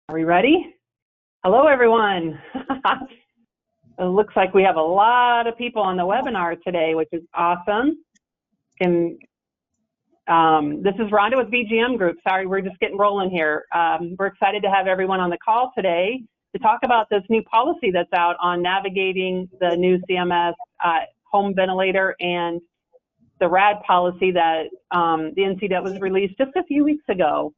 Are we ready? Hello, everyone. It looks like we have a lot of people on the webinar today, which is awesome. And this is Rhonda with VGM Group. Sorry, we're just getting rolling here. We're excited to have everyone on the call today to talk about this new policy that's out on navigating the new CMS home ventilator and the RAD policy that the NC that was released just a few weeks ago.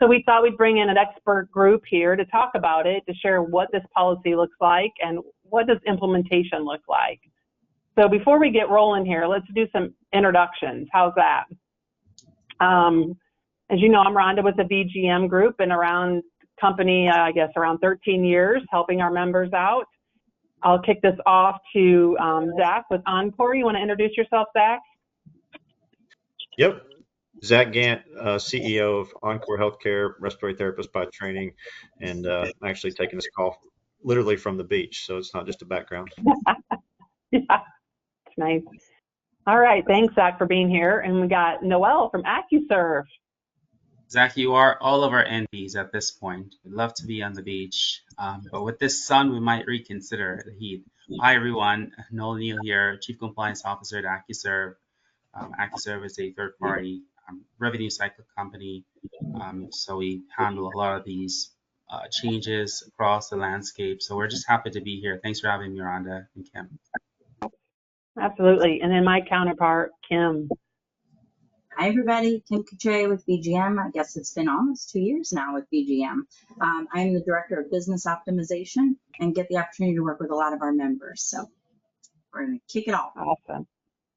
So we thought we'd bring in an expert group here to talk about it, to share what this policy looks like and what does implementation look like. So before we get rolling here, let's do some introductions. How's that? As you know, I'm Rhonda with the VGM Group and around company, I guess around 13 years, helping our members out. I'll kick this off to Zach with Encore. You want to introduce yourself, Zach? Yep. Zach Gantt, CEO of Encore Healthcare, respiratory therapist by training, and actually taking this call literally from the beach, so it's not just a background. Yeah, it's nice. All right, thanks, Zach, for being here. And we got Noel from Acu-Serve. Zach, you are all of our NPs at this point. We'd love to be on the beach, but with this sun, we might reconsider the heat. Hi, everyone. Noel Neil here, Chief Compliance Officer at Acu-Serve. Acu-Serve is a third-party revenue cycle company, so we handle a lot of these changes across the landscape. So we're just happy to be here. Thanks for having me, Rhonda and Kim. Absolutely. And then my counterpart, Kim. Hi, everybody. Kim Cuce with VGM. I guess it's been almost 2 years now with VGM. I'm the Director of Business Optimization and get the opportunity to work with a lot of our members. So we're going to kick it off. Awesome.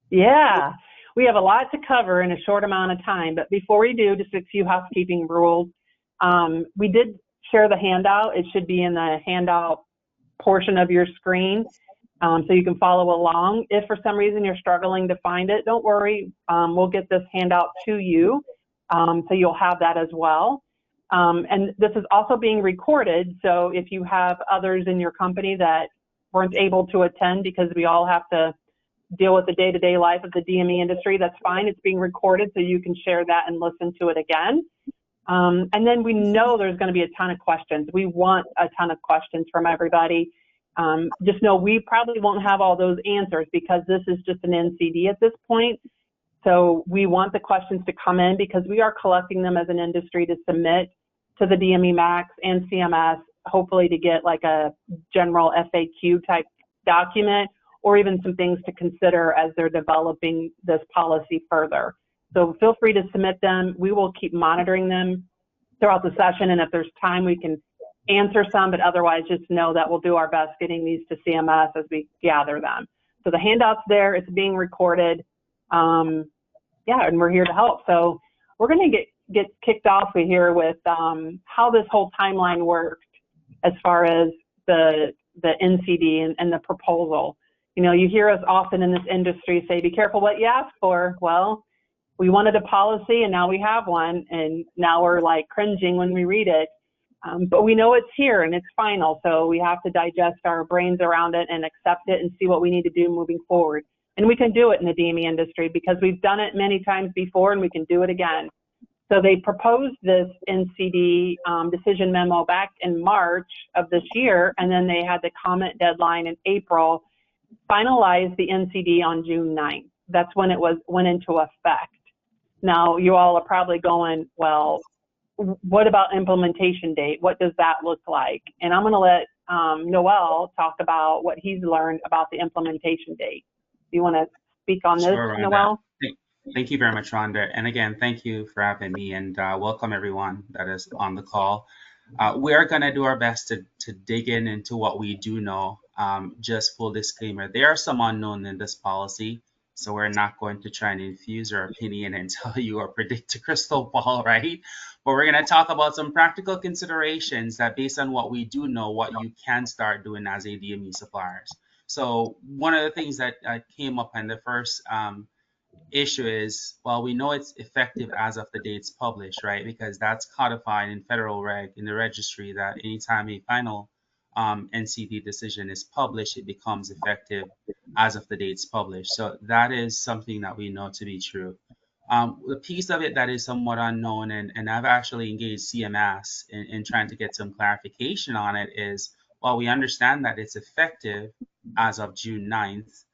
Yeah. We have a lot to cover in a short amount of time, but before we do, just a few housekeeping rules. We did share the handout. It should be in the handout portion of your screen, so you can follow along. If for some reason you're struggling to find it, don't worry. We'll get this handout to you, so you'll have that as well. And this is also being recorded, so if you have others in your company that weren't able to attend because we all have to deal with the day-to-day life of the DME industry, that's fine. It's being recorded, so you can share that and listen to it again. And then we know there's going to be a ton of questions. We want a ton of questions from everybody. Just know we probably won't have all those answers because this is just an NCD at this point. So we want the questions to come in because we are collecting them as an industry to submit to the DME Max and CMS, hopefully to get like a general FAQ type document, or even some things to consider as they're developing this policy further. So feel free to submit them. We will keep monitoring them throughout the session, and if there's time, we can answer some, but otherwise just know that we'll do our best getting these to CMS as we gather them. So the handout's there, it's being recorded. Yeah, and we're here to help. So we're gonna get kicked off here with how this whole timeline worked as far as the NCD and the proposal. You know, you hear us often in this industry say, be careful what you ask for. Well, we wanted a policy and now we have one, and now we're like cringing when we read it. But we know it's here and it's final, so we have to digest our brains around it and accept it and see what we need to do moving forward. And we can do it in the DME industry because we've done it many times before and we can do it again. So they proposed this NCD decision memo back in March of this year, and then they had the comment deadline in April, finalized the NCD on June 9th. That's when it went into effect. Now, you all are probably going, well, what about implementation date? What does that look like? And I'm going to let Noel talk about what he's learned about the implementation date. Do you want to speak on this, Sure, Noel? Thank you very much, Rhonda. And again, thank you for having me, and welcome everyone that is on the call. We are going to do our best to dig into what we do know. Just full disclaimer, there are some unknown in this policy, so we're not going to try and infuse our opinion and tell you or predict a crystal ball, right? But we're going to talk about some practical considerations that, based on what we do know, what you can start doing as a DME suppliers. So one of the things that came up in the first issue is, well, we know it's effective as of the date it's published, right? Because that's codified in federal reg in the registry that anytime a final NCD decision is published, it becomes effective as of the date it's published. So that is something that we know to be true. The piece of it that is somewhat unknown, and I've actually engaged CMS in trying to get some clarification on it, is, well, we understand that it's effective as of June 9th,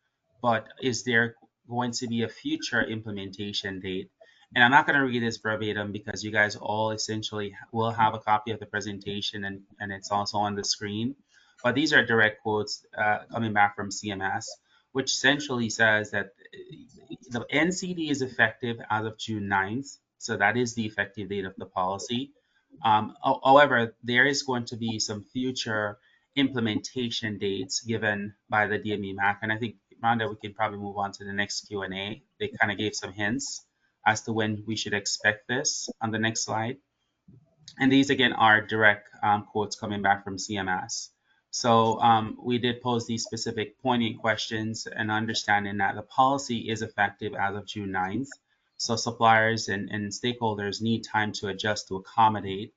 but is there going to be a future implementation date? And I'm not going to read this verbatim because you guys all essentially will have a copy of the presentation, and it's also on the screen. But these are direct quotes coming back from CMS, which essentially says that the NCD is effective as of June 9th. So that is the effective date of the policy. However, there is going to be some future implementation dates given by the DME MAC. And I think, Rhonda, we could probably move on to the next Q&A. They kind of gave some hints as to when we should expect this on the next slide. And these, again, are direct quotes coming back from CMS. So we did pose these specific poignant questions and understanding that the policy is effective as of June 9th. So suppliers and stakeholders need time to adjust to accommodate.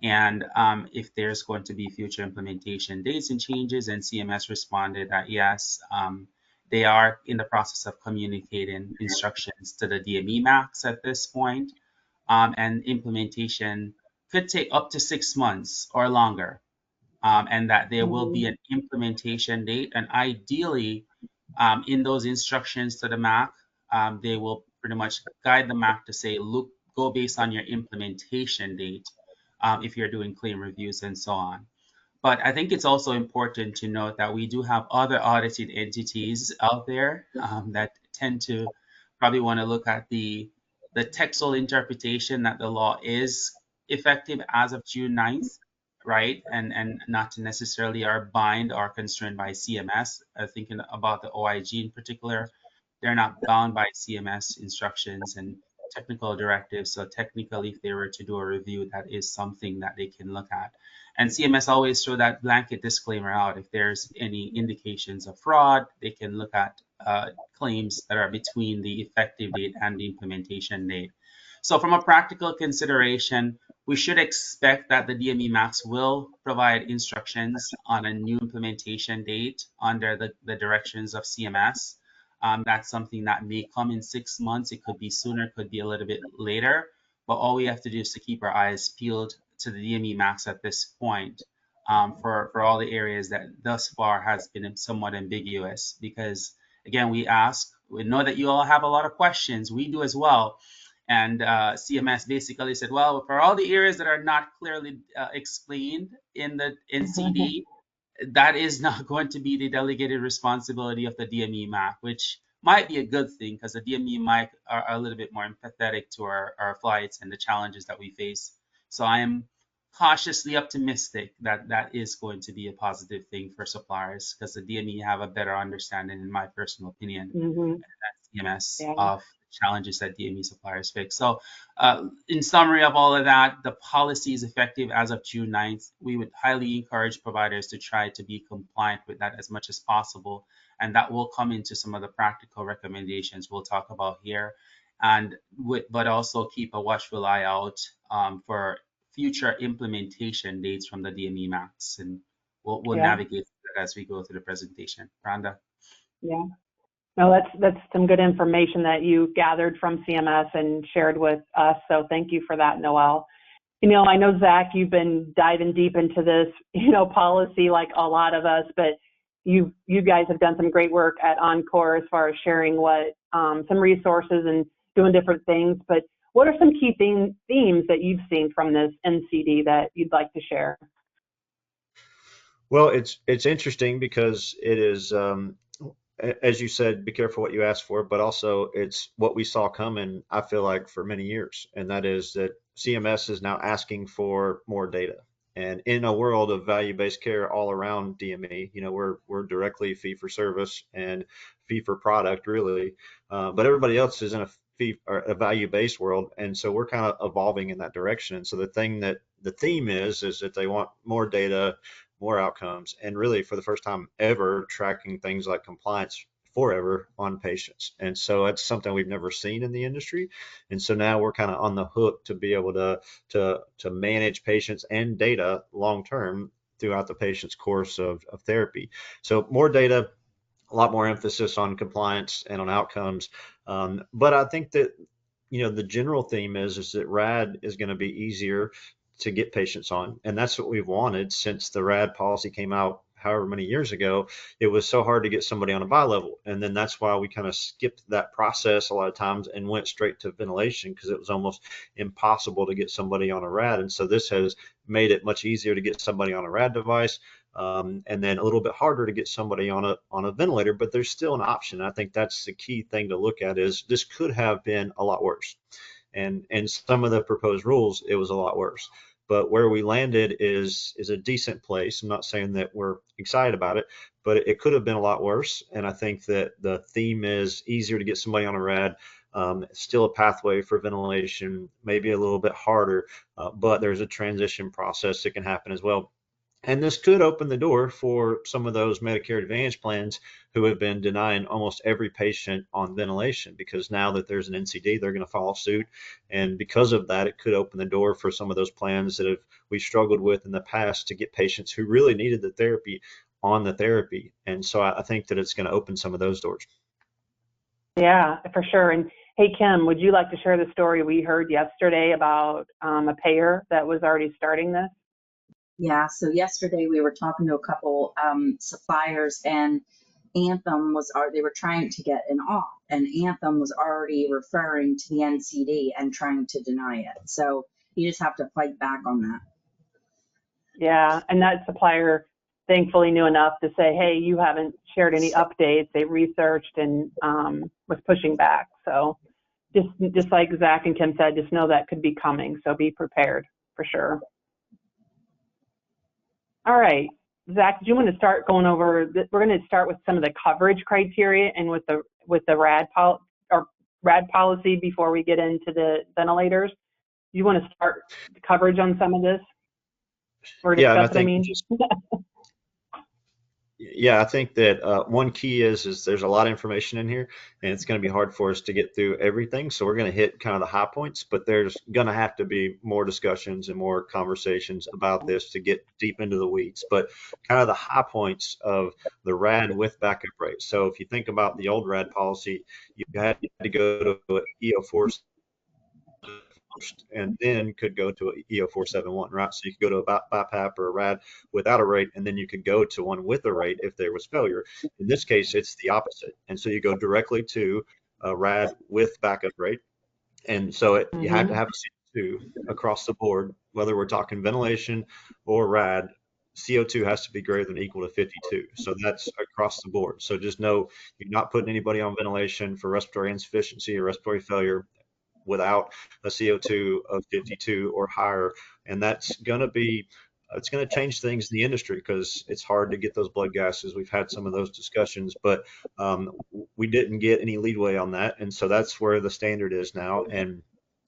And if there's going to be future implementation dates and changes, and CMS responded that yes, they are in the process of communicating instructions to the DME MACs at this point, and implementation could take up to 6 months or longer, and that there will be an implementation date. And ideally, in those instructions to the MAC, they will pretty much guide the MAC to say, look, go based on your implementation date if you're doing claim reviews and so on. But I think it's also important to note that we do have other audited entities out there that tend to probably want to look at the textual interpretation that the law is effective as of June 9th, right? And not to necessarily are bind or constrained by CMS. Thinking about the OIG in particular, they're not bound by CMS instructions and technical directives. So technically, if they were to do a review, that is something that they can look at. And CMS always throw that blanket disclaimer out. If there's any indications of fraud, they can look at claims that are between the effective date and the implementation date. So from a practical consideration, we should expect that the DME MACs will provide instructions on a new implementation date under the directions of CMS. That's something that may come in 6 months. It could be sooner, it could be a little bit later. But all we have to do is to keep our eyes peeled to the DME MACs at this point for all the areas that thus far has been somewhat ambiguous. Because again, we know that you all have a lot of questions. We do as well. And CMS basically said, well, for all the areas that are not clearly explained in the NCD, that is not going to be the delegated responsibility of the DME MAC, which might be a good thing because the DME MAC are a little bit more empathetic to our flights and the challenges that we face. So I am cautiously optimistic that that is going to be a positive thing for suppliers because the DME have a better understanding, in my personal opinion, than CMS of challenges that DME suppliers face. So in summary of all of that, the policy is effective as of June 9th. We would highly encourage providers to try to be compliant with that as much as possible. And that will come into some of the practical recommendations we'll talk about here. But also keep a watchful eye out for future implementation dates from the DME MACs. And we'll navigate that as we go through the presentation. Rhonda? Yeah. No, that's some good information that you gathered from CMS and shared with us. So thank you for that, Noel. I know, Zach, you've been diving deep into this, policy like a lot of us, but you guys have done some great work at Encore as far as sharing some resources and doing different things. But what are some key themes that you've seen from this NCD that you'd like to share? Well, it's interesting because it is, as you said, be careful what you ask for, but also it's what we saw coming, I feel like, for many years. And that is that CMS is now asking for more data. And in a world of value-based care all around DME, we're directly fee for service and fee for product, really. But everybody else is in a value-based world. And so we're kind of evolving in that direction. And so the theme is that they want more data, more outcomes, and really for the first time ever tracking things like compliance forever on patients. And so that's something we've never seen in the industry. And so now we're kind of on the hook to be able to manage patients and data long-term throughout the patient's course of therapy. So more data, a lot more emphasis on compliance and on outcomes. But I think that the general theme is that RAD is going to be easier to get patients on. And that's what we've wanted since the RAD policy came out however many years ago. It was so hard to get somebody on a bi-level. And then that's why we kind of skipped that process a lot of times and went straight to ventilation, because it was almost impossible to get somebody on a RAD. And so this has made it much easier to get somebody on a RAD device. And then a little bit harder to get somebody on a ventilator, but there's still an option. I think that's the key thing to look at, is this could have been a lot worse. And some of the proposed rules, it was a lot worse. But where we landed is a decent place. I'm not saying that we're excited about it, but it could have been a lot worse. And I think that the theme is easier to get somebody on a RAD, still a pathway for ventilation, maybe a little bit harder, but there's a transition process that can happen as well. And this could open the door for some of those Medicare Advantage plans who have been denying almost every patient on ventilation, because now that there's an NCD, they're going to follow suit. And because of that, it could open the door for some of those plans that we've struggled with in the past to get patients who really needed the therapy on the therapy. And so I think that it's going to open some of those doors. Yeah, for sure. And hey, Kim, would you like to share the story we heard yesterday about a payer that was already starting this? Yeah, so yesterday we were talking to a couple suppliers, and Anthem they were trying to get an off, and Anthem was already referring to the NCD and trying to deny it. So you just have to fight back on that. Yeah, and that supplier thankfully knew enough to say, hey, you haven't shared any updates. They researched and was pushing back. So just like Zach and Kim said, just know that could be coming. So be prepared for sure. All right, Zach, do you want to start going over? We're going to start with some of the coverage criteria and with the RAD policy before we get into the ventilators. You want to start the coverage on some of this? Or discuss it, I mean. Yeah, I think that one key is there's a lot of information in here, and it's going to be hard for us to get through everything. So we're going to hit kind of the high points, but there's going to have to be more discussions and more conversations about this to get deep into the weeds. But kind of the high points of the RAD with backup rate. So if you think about the old RAD policy, you had to go to an EO4 and then could go to an EO471, right? So you could go to a BiPAP or a RAD without a rate, and then you could go to one with a rate if there was failure. In this case, it's the opposite. And so you go directly to a RAD with backup rate. And so you have to have a CO2 across the board, whether we're talking ventilation or RAD. CO2 has to be greater than or equal to 52. So that's across the board. So just know you're not putting anybody on ventilation for respiratory insufficiency or respiratory failure without a CO2 of 52 or higher. And that's going to change things in the industry, because it's hard to get those blood gases. We've had some of those discussions, but we didn't get any leeway on that. And so that's where the standard is now. And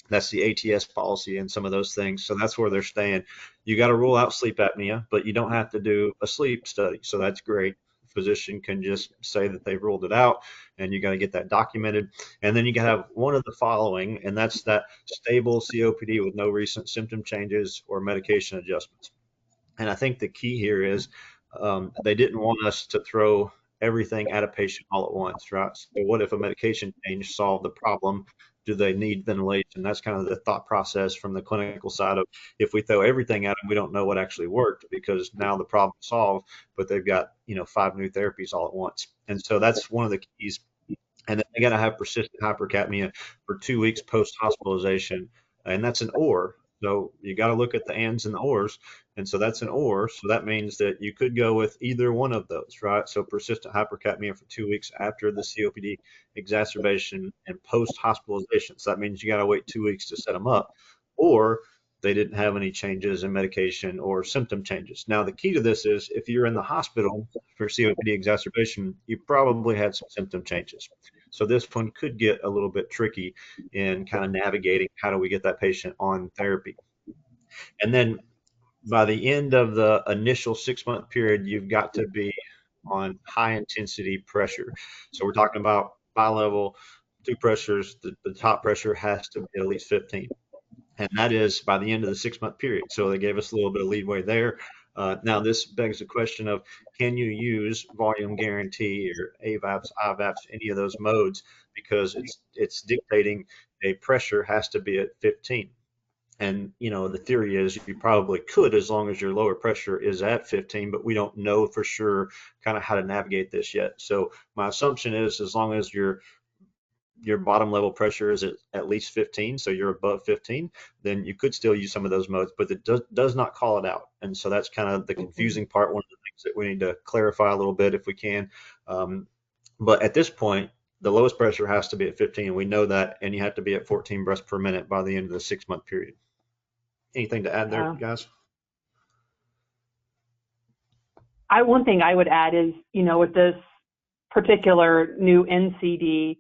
that's the ATS policy and some of those things. So that's where they're staying. You got to rule out sleep apnea, but you don't have to do a sleep study. So that's great. Physician can just say that they've ruled it out, and you got to get that documented. And then you got to have one of the following, and that's that stable COPD with no recent symptom changes or medication adjustments. And I think the key here is they didn't want us to throw everything at a patient all at once, right? So what if a medication change solved the problem? Do they need ventilation? That's kind of the thought process from the clinical side of, if we throw everything at them, we don't know what actually worked, because now the problem's solved, but they've got 5 new therapies all at once. And so that's one of the keys. And then they got to have persistent hypercapnia for 2 weeks post hospitalization, and that's an OR. So you got to look at the ands and the ors. And so that's an OR. So that means that you could go with either one of those, right? So persistent hypercapnia for 2 weeks after the COPD exacerbation and post hospitalization. So that means you got to wait 2 weeks to set them up. Or they didn't have any changes in medication or symptom changes. Now, the key to this is, if you're in the hospital for COPD exacerbation, you probably had some symptom changes. So this one could get a little bit tricky in kind of navigating how do we get that patient on therapy. And then by the end of the initial 6-month period, you've got to be on high intensity pressure. So we're talking about bi-level, 2 pressures. The top pressure has to be at least 15. And that is by the end of the 6-month period. So they gave us a little bit of leeway there. Now, this begs the question of, can you use volume guarantee or AVAPs, IVAPs, any of those modes? Because it's dictating a pressure has to be at 15. And, the theory is you probably could as long as your lower pressure is at 15, but we don't know for sure kind of how to navigate this yet. So my assumption is as long as your bottom level pressure is at least 15, so you're above 15, then you could still use some of those modes, but it does not call it out. And so that's kind of the confusing part, one of the things that we need to clarify a little bit if we can. But at this point, the lowest pressure has to be at 15. We know that, and you have to be at 14 breaths per minute by the end of the 6-month period. Anything to add there, guys? One thing I would add is, with this particular new NCD,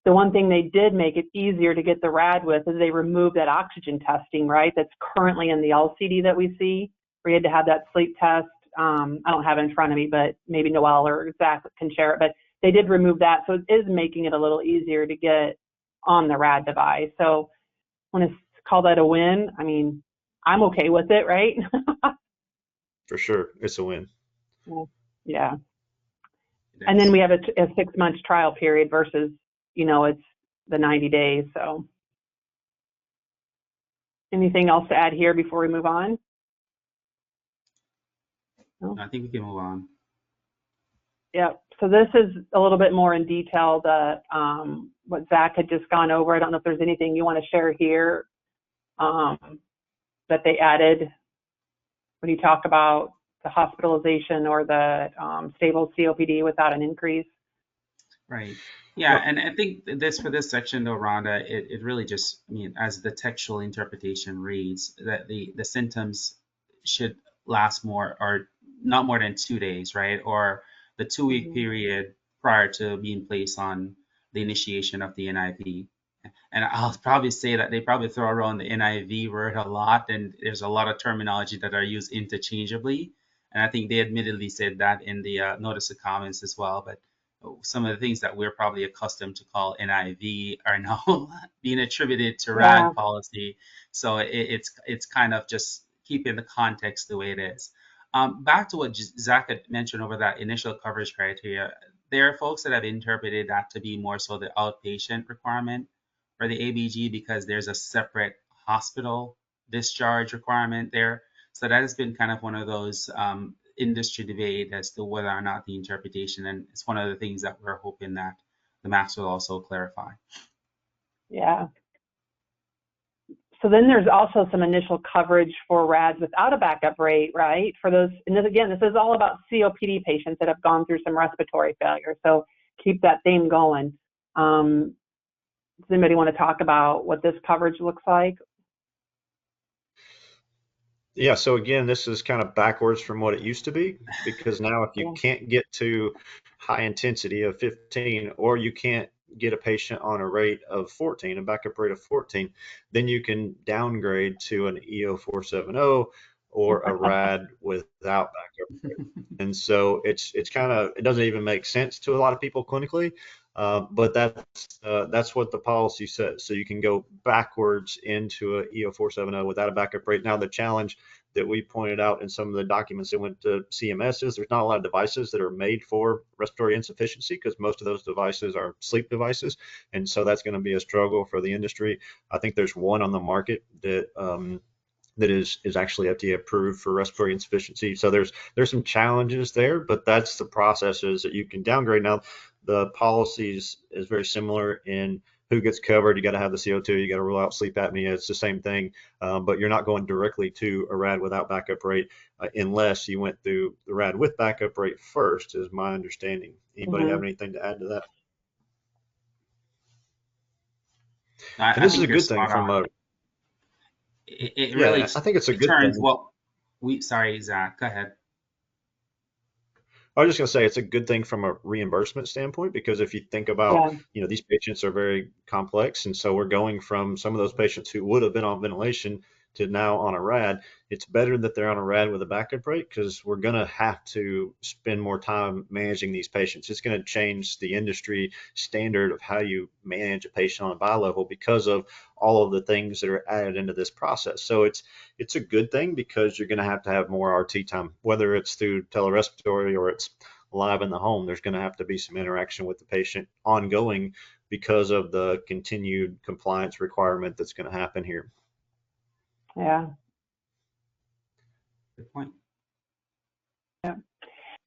the one thing they did make it easier to get the RAD with is they removed that oxygen testing, right? That's currently in the LCD that we see, where you had to have that sleep test. I don't have it in front of me, but maybe Noel or Zach can share it. But they did remove that, so it is making it a little easier to get on the RAD device. So when it's call that a win, I mean, I'm okay with it, right? For sure, it's a win. Yeah. And then we have a 6-month trial period versus, it's the 90 days. So anything else to add here before we move on? No? I think we can move on. Yeah. So this is a little bit more in detail, what Zach had just gone over. I don't know if there's anything you want to share here that they added when you talk about the hospitalization or the stable COPD without an increase. Right. Yeah, and I think for this section though, Rhonda, it really just, as the textual interpretation reads, that the symptoms should last more or not more than 2 days, right? Or the 2-week period prior to being placed on the initiation of the NIV. And I'll probably say that they probably throw around the NIV word a lot, and there's a lot of terminology that are used interchangeably. And I think they admittedly said that in the notice of comments as well. But some of the things that we're probably accustomed to call NIV are now being attributed to RAD policy. So it's kind of just keeping the context the way it is. Back to what Zach had mentioned over that initial coverage criteria, there are folks that have interpreted that to be more so the outpatient requirement or the ABG because there's a separate hospital discharge requirement there. So that has been kind of one of those industry debate as to whether or not the interpretation, and it's one of the things that we're hoping that the MACs will also clarify. Yeah. So then there's also some initial coverage for RADs without a backup rate, right? For those, and this, again, this is all about COPD patients that have gone through some respiratory failure. So keep that theme going. Does anybody want to talk about what this coverage looks like? Yeah, so again, this is kind of backwards from what it used to be, because now if you can't get to high intensity of 15, or you can't get a patient on a rate of 14, a backup rate of 14, then you can downgrade to an EO 470 or a RAD without backup rate. And so it's kind of, it doesn't even make sense to a lot of people clinically, but that's what the policy says. So you can go backwards into a EO 470 without a backup rate. Now the challenge that we pointed out in some of the documents that went to CMS is there's not a lot of devices that are made for respiratory insufficiency, because most of those devices are sleep devices, and so that's going to be a struggle for the industry. I think there's one on the market that is actually FDA approved for respiratory insufficiency. So there's some challenges there, but that's the processes that you can downgrade. Now the policies is very similar in who gets covered. You got to have the CO2, you got to rule out sleep apnea. It's the same thing, but you're not going directly to a RAD without backup rate unless you went through the RAD with backup rate first, is my understanding. Anybody have anything to add to that? And this is a good thing from a. It really, I think it's a good turns thing. what we, sorry, Zach, go ahead. I was just going to say it's a good thing from a reimbursement standpoint, because if you think about, these patients are very complex. And so we're going from some of those patients who would have been on ventilation to now on a RAD. It's better that they're on a RAD with a backup rate, because we're going to have to spend more time managing these patients. It's going to change the industry standard of how you manage a patient on a bi-level because of all of the things that are added into this process. So it's a good thing, because you're going to have more RT time, whether it's through telerespiratory or it's live in the home. There's going to have to be some interaction with the patient ongoing because of the continued compliance requirement that's going to happen here. Yeah. Good point. Yeah.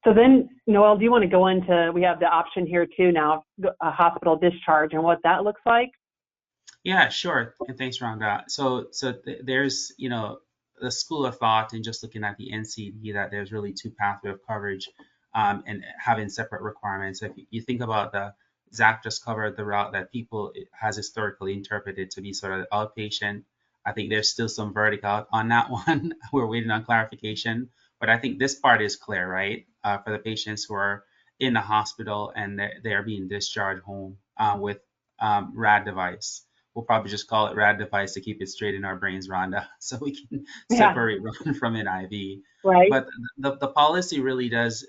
So then, Noel, do you want to go into, we have the option here too now, a hospital discharge and what that looks like? Yeah, sure. And thanks, Rhonda. There's, the school of thought and just looking at the NCD that there's really two pathways of coverage and having separate requirements. If you think about Zach just covered the route that people has historically interpreted to be sort of outpatient. I think there's still some verdict out on that one. We're waiting on clarification, but I think this part is clear, right? For the patients who are in the hospital and they're being discharged home with RAD device. We'll probably just call it RAD device to keep it straight in our brains, Rhonda, so we can separate RAD from NIV. Right. But the policy really does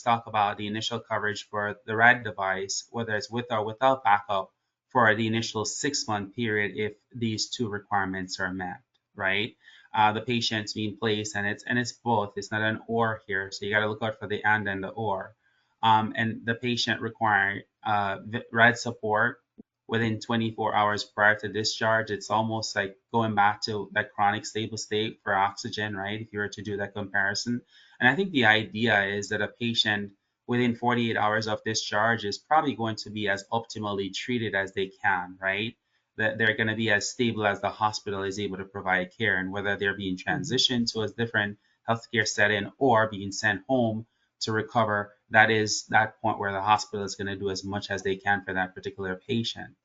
talk about the initial coverage for the RAD device, whether it's with or without backup, for the initial 6-month period if these two requirements are met, right? The patient's being placed, and it's both. It's not an or here, so you got to look out for the and the or. And the patient requiring RAD support within 24 hours prior to discharge. It's almost like going back to that chronic stable state for oxygen, right? If you were to do that comparison. And I think the idea is that a patient within 48 hours of discharge is probably going to be as optimally treated as they can, right? That they're going to be as stable as the hospital is able to provide care, and whether they're being transitioned to a different healthcare setting or being sent home to recover, that is that point where the hospital is going to do as much as they can for that particular patient.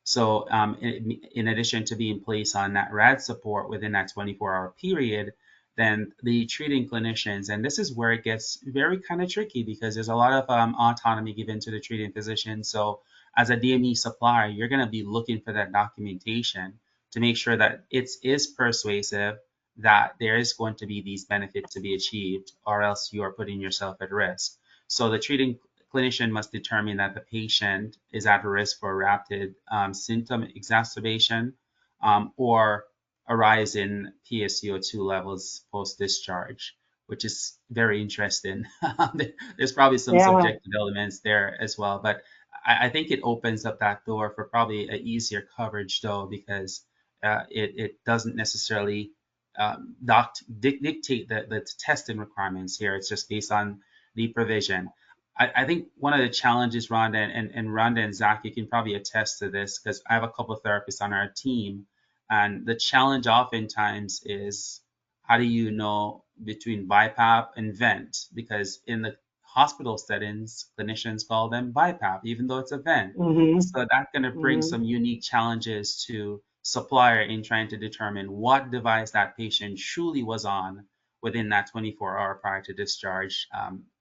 So in addition to being placed on that RAD support within that 24-hour period, then the treating clinicians, and this is where it gets very kind of tricky because there's a lot of autonomy given to the treating physician. So as a DME supplier, you're going to be looking for that documentation to make sure that it is persuasive that there is going to be these benefits to be achieved, or else you are putting yourself at risk. So the treating clinician must determine that the patient is at risk for rapid symptom exacerbation or a rise in PaCO2 levels post-discharge, which is very interesting. There's probably some subjective elements there as well, but I think it opens up that door for probably an easier coverage though, because it doesn't necessarily dictate the testing requirements here. It's just based on the provision. I think one of the challenges, Rhonda, and Rhonda and Zach, you can probably attest to this because I have a couple of therapists on our team, and the challenge oftentimes is how do you know between BiPAP and vent? Because in the hospital settings, clinicians call them BiPAP, even though it's a vent. So that's going to bring some unique challenges to Supplier in trying to determine what device that patient truly was on within that 24-hour prior to discharge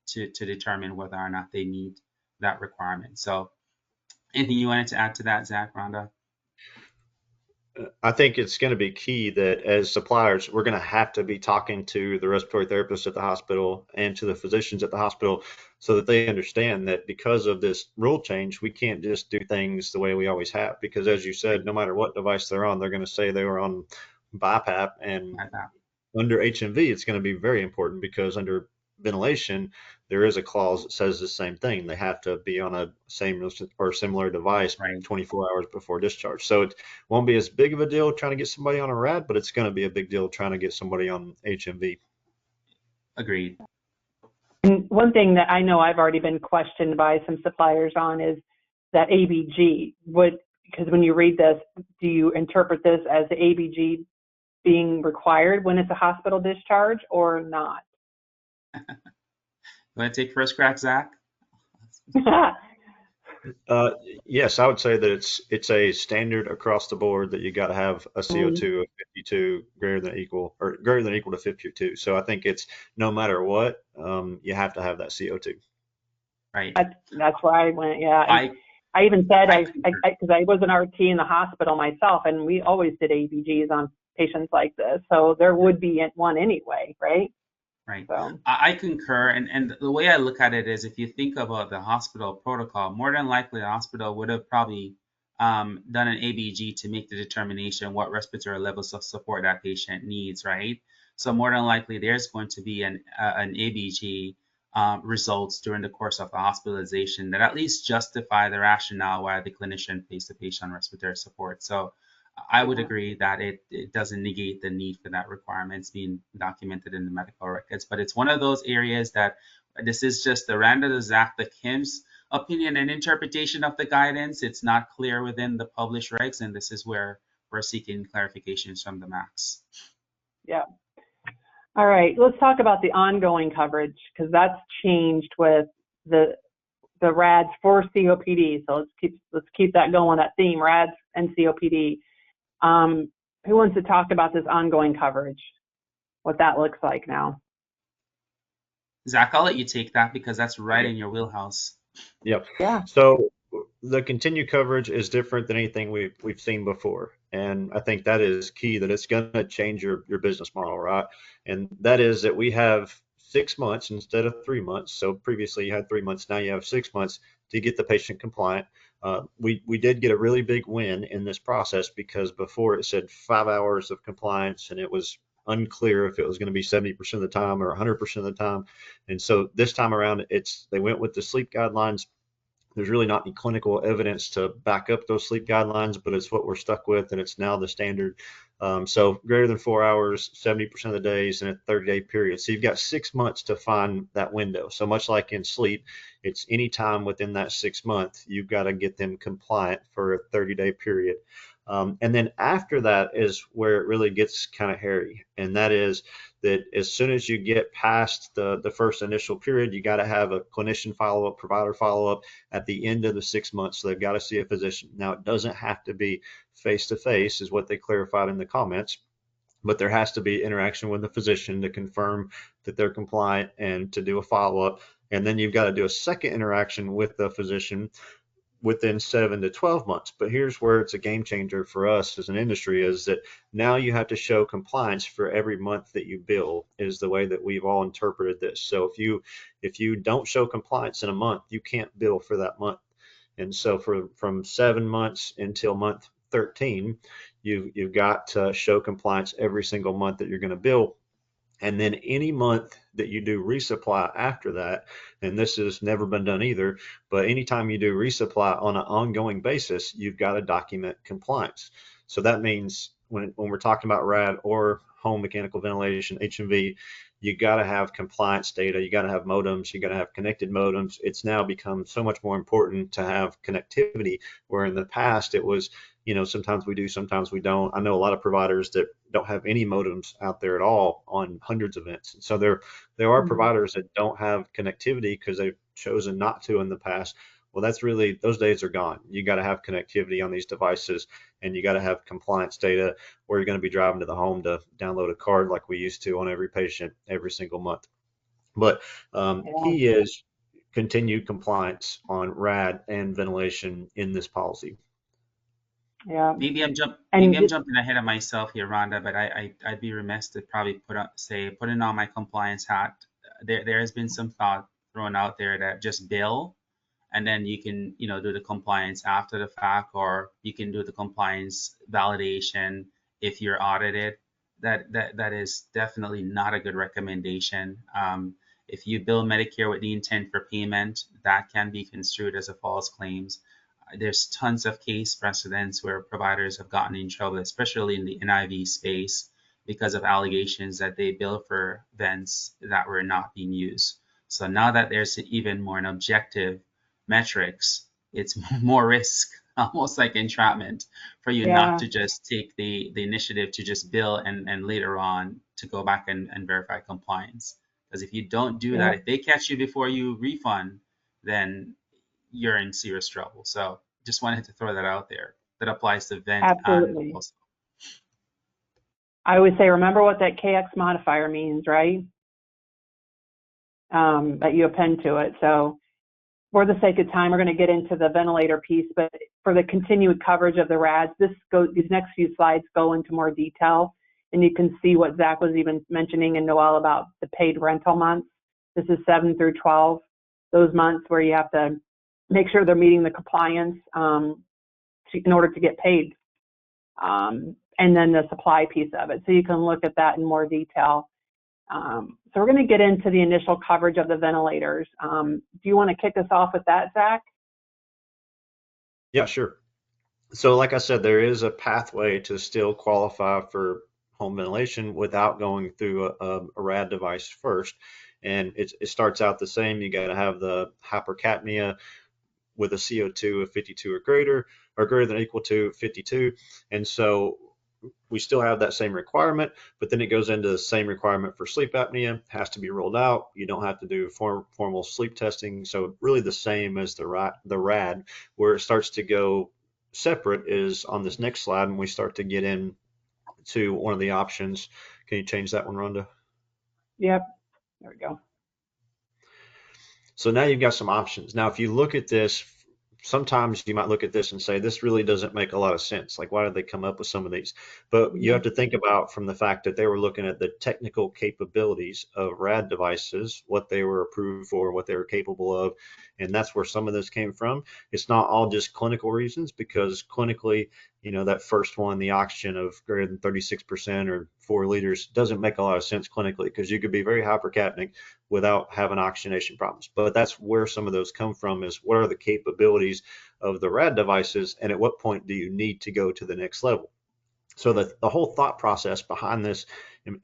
to determine whether or not they meet that requirement. So anything you wanted to add to that, Zach, Rhonda? I think it's going to be key that as suppliers, we're going to have to be talking to the respiratory therapists at the hospital and to the physicians at the hospital so that they understand that because of this rule change, we can't just do things the way we always have. Because as you said, no matter what device they're on, they're going to say they were on BiPAP, and under HMV, it's going to be very important because under ventilation, there is a clause that says the same thing. They have to be on a same or similar device 24 hours before discharge. So it won't be as big of a deal trying to get somebody on a RAD, but it's going to be a big deal trying to get somebody on HMV. Agreed. And one thing that I know I've already been questioned by some suppliers on is that ABG. Because when you read this, do you interpret this as the ABG being required when it's a hospital discharge or not? You want to take first crack, Zach? Yes, I would say that it's a standard across the board that you got to have a CO2 of 52 greater than equal to 52. So I think it's no matter what, you have to have that CO2. Right. That's where I went. Yeah. I even said because I was an RT in the hospital myself, and we always did ABGs on patients like this. So there would be one anyway, right? Right. So. I concur. And the way I look at it is if you think about the hospital protocol, more than likely the hospital would have probably done an ABG to make the determination what respiratory levels of support that patient needs, right? So more than likely there's going to be an ABG results during the course of the hospitalization that at least justify the rationale why the clinician placed the patient on respiratory support. So I would agree that it doesn't negate the need for that requirements being documented in the medical records, but it's one of those areas that this is just the Randa Dr. Kim's opinion and interpretation of the guidance. It's not clear within the published regs, and this is where we're seeking clarifications from the MACs. Yeah. All right, let's talk about the ongoing coverage, because that's changed with the RADS for COPD. So let's keep that going, that theme, RADS and COPD. Who wants to talk about this ongoing coverage, what that looks like now? Zach, I'll let you take that because that's right in your wheelhouse. Yep. Yeah. So the continued coverage is different than anything we've seen before. And I think that is key, that it's going to change your business model, right? And that is that we have 6 months instead of 3 months. So previously you had 3 months, now you have 6 months to get the patient compliant. We did get a really big win in this process, because before it said 5 hours of compliance and it was unclear if it was going to be 70% of the time or 100% of the time. And so this time around, they went with the sleep guidelines. There's really not any clinical evidence to back up those sleep guidelines, but it's what we're stuck with, and it's now the standard. So greater than 4 hours, 70% of the days in a 30-day period. So you've got 6 months to find that window. So much like in sleep, it's any time within that 6 months, you've got to get them compliant for a 30-day period. And then after that is where it really gets kind of hairy. And that is that as soon as you get past the first initial period, you got to have a clinician follow-up, provider follow-up at the end of the 6 months. So they've got to see a physician. Now, it doesn't have to be face-to-face is what they clarified in the comments, but there has to be interaction with the physician to confirm that they're compliant and to do a follow-up. And then you've got to do a second interaction with the physician within 7 to 12 months. But here's where it's a game changer for us as an industry, is that now you have to show compliance for every month that you bill, is the way that we've all interpreted this. So if you don't show compliance in a month, you can't bill for that month. And so from 7 months until month 13, you've got to show compliance every single month that you're going to bill. And then any month that you do resupply after that, and this has never been done either, but anytime you do resupply on an ongoing basis, you've got to document compliance. So that means when we're talking about RAD or home mechanical ventilation, HMV, you got to have compliance data, you got to have modems, you got to have connected modems. It's now become so much more important to have connectivity, where in the past it was, sometimes we do, sometimes we don't. I know a lot of providers that don't have any modems out there at all on hundreds of vents. So there are providers that don't have connectivity because they've chosen not to in the past. Well, those days are gone. You got to have connectivity on these devices, and you got to have compliance data, or you're going to be driving to the home to download a card like we used to on every patient every single month. But key is continued compliance on RAD and ventilation in this policy. Yeah. Maybe I'm jumping ahead of myself here, Rhonda, but I'd be remiss to probably put in on my compliance hat. There has been some thought thrown out there that just bill, and then you can do the compliance after the fact, or you can do the compliance validation if you're audited. That is definitely not a good recommendation. If you bill Medicare with the intent for payment, that can be construed as a false claims. There's tons of case precedents where providers have gotten in trouble, especially in the NIV space, because of allegations that they bill for vents that were not being used. So now that there's even more an objective metrics, it's more risk, almost like entrapment, for you not to just take the initiative to just bill and later on to go back and verify compliance. Because if you don't do that, if they catch you before you refund, then you're in serious trouble. So just wanted to throw that out there. That applies to vent. Absolutely. I always say, remember what that KX modifier means, right? That you append to it. So for the sake of time, we're going to get into the ventilator piece, but for the continued coverage of the RADS, these next few slides go into more detail, and you can see what Zach was even mentioning and Noel about the paid rental months. This is 7 through 12, those months where you have to make sure they're meeting the compliance in order to get paid, and then the supply piece of it. So you can look at that in more detail. So we're going to get into the initial coverage of the ventilators. Do you want to kick us off with that, Zach? Yeah, sure. So like I said, there is a pathway to still qualify for home ventilation without going through a RAD device first. And it starts out the same. You got to have the hypercapnia with a CO2 of 52 or greater than or equal to 52. And so we still have that same requirement, but then it goes into the same requirement for sleep apnea, has to be ruled out. You don't have to do formal sleep testing. So really the same as the RAD. Where it starts to go separate is on this next slide, and we start to get in to one of the options. Can you change that one, Rhonda? Yep, there we go. So now you've got some options. Now, if you look at this, sometimes you might look at this and say, this really doesn't make a lot of sense. Like, why did they come up with some of these? But you have to think about from the fact that they were looking at the technical capabilities of RAD devices, what they were approved for, what they were capable of. And that's where some of this came from. It's not all just clinical reasons, because clinically, that first one, the oxygen of greater than 36% or 4 liters, doesn't make a lot of sense clinically, because you could be very hypercapnic without having oxygenation problems. But that's where some of those come from, is what are the capabilities of the RAD devices, and at what point do you need to go to the next level? So the whole thought process behind this,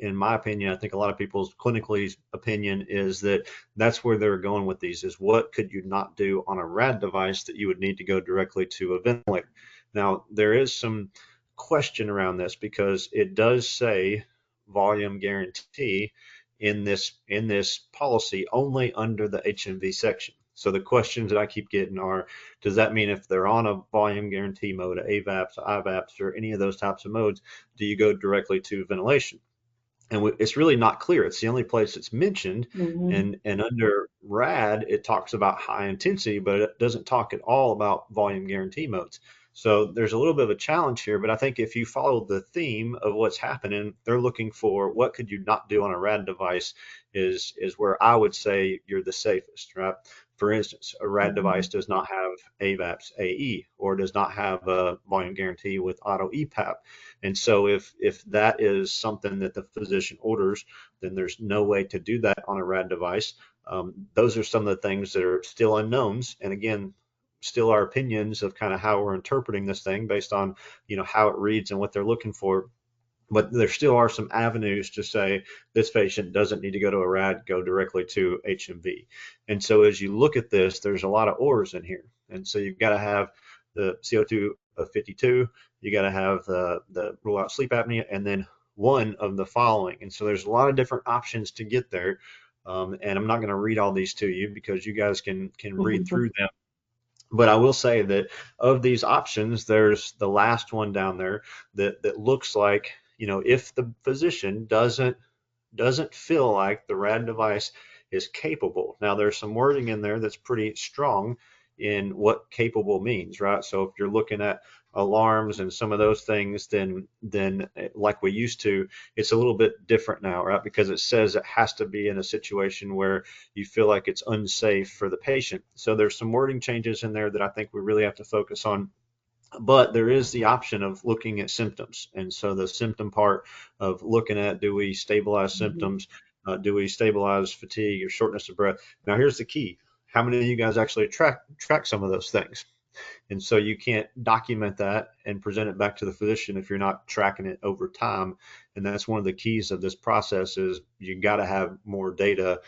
in my opinion, I think a lot of people's clinically opinion is that that's where they're going with these, is what could you not do on a RAD device that you would need to go directly to a ventilator? Now, there is some question around this, because it does say volume guarantee in this policy only under the HMV section. So the questions that I keep getting are, does that mean if they're on a volume guarantee mode, AVAPs, IVAPs, or any of those types of modes, do you go directly to ventilation? And it's really not clear. It's the only place it's mentioned. And under RAD, it talks about high intensity, but it doesn't talk at all about volume guarantee modes. So there's a little bit of a challenge here, but I think if you follow the theme of what's happening, they're looking for what could you not do on a RAD device is where I would say you're the safest, right? For instance, a RAD device does not have AVAPs AE, or does not have a volume guarantee with auto EPAP. And so if that is something that the physician orders, then there's no way to do that on a RAD device. Those are some of the things that are still unknowns. And again, still our opinions of kind of how we're interpreting this thing based on, how it reads and what they're looking for. But there still are some avenues to say this patient doesn't need to go to a RAD, go directly to HMV. And so as you look at this, there's a lot of ors in here. And so you've got to have the CO2 of 52, you got to have the rule out sleep apnea, and then one of the following. And so there's a lot of different options to get there. And I'm not going to read all these to you, because you guys can read through them. But I will say that of these options, there's the last one down there that looks like, if the physician doesn't feel like the RAD device is capable. Now, there's some wording in there that's pretty strong in what capable means, right? So if you're looking at alarms and some of those things, then like we used to, it's a little bit different now, right? Because it says it has to be in a situation where you feel like it's unsafe for the patient. So there's some wording changes in there that I think we really have to focus on. But there is the option of looking at symptoms. And so the symptom part of looking at, do we stabilize symptoms? Do we stabilize fatigue or shortness of breath? Now, here's the key. How many of you guys actually track some of those things? And so you can't document that and present it back to the physician if you're not tracking it over time. And that's one of the keys of this process, is you got to have more data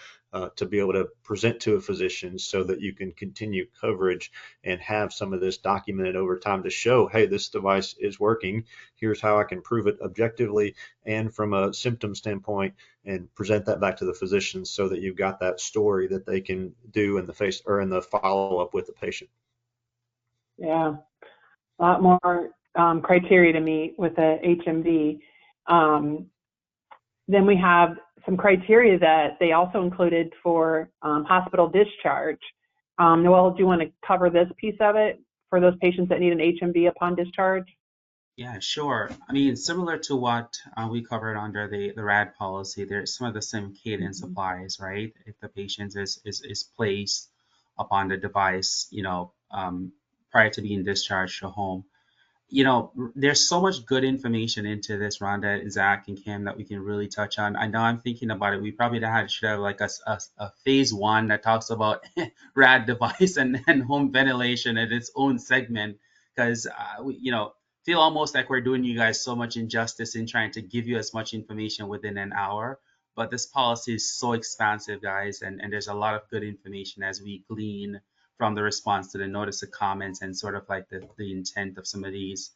to be able to present to a physician, so that you can continue coverage and have some of this documented over time to show, hey, this device is working. Here's how I can prove it objectively and from a symptom standpoint, and present that back to the physician, so that you've got that story that they can do in the face or in the follow-up with the patient. Yeah, a lot more criteria to meet with the HMV. Then we have some criteria that they also included for hospital discharge. Noel, do you want to cover this piece of it for those patients that need an HMV upon discharge? Yeah, sure. I mean, similar to what we covered under the RAD policy, there's some of the same cadence applies, right? If the patient is placed upon the device, prior to being discharged to home, there's so much good information into this, Rhonda, Zach, and Kim, that we can really touch on. I know I'm thinking about it. We probably should have like a phase one that talks about RAD device and home ventilation at its own segment, because feel almost like we're doing you guys so much injustice in trying to give you as much information within an hour. But this policy is so expansive, guys, and there's a lot of good information as we glean from the response to the notice of comments and sort of like the intent of some of these.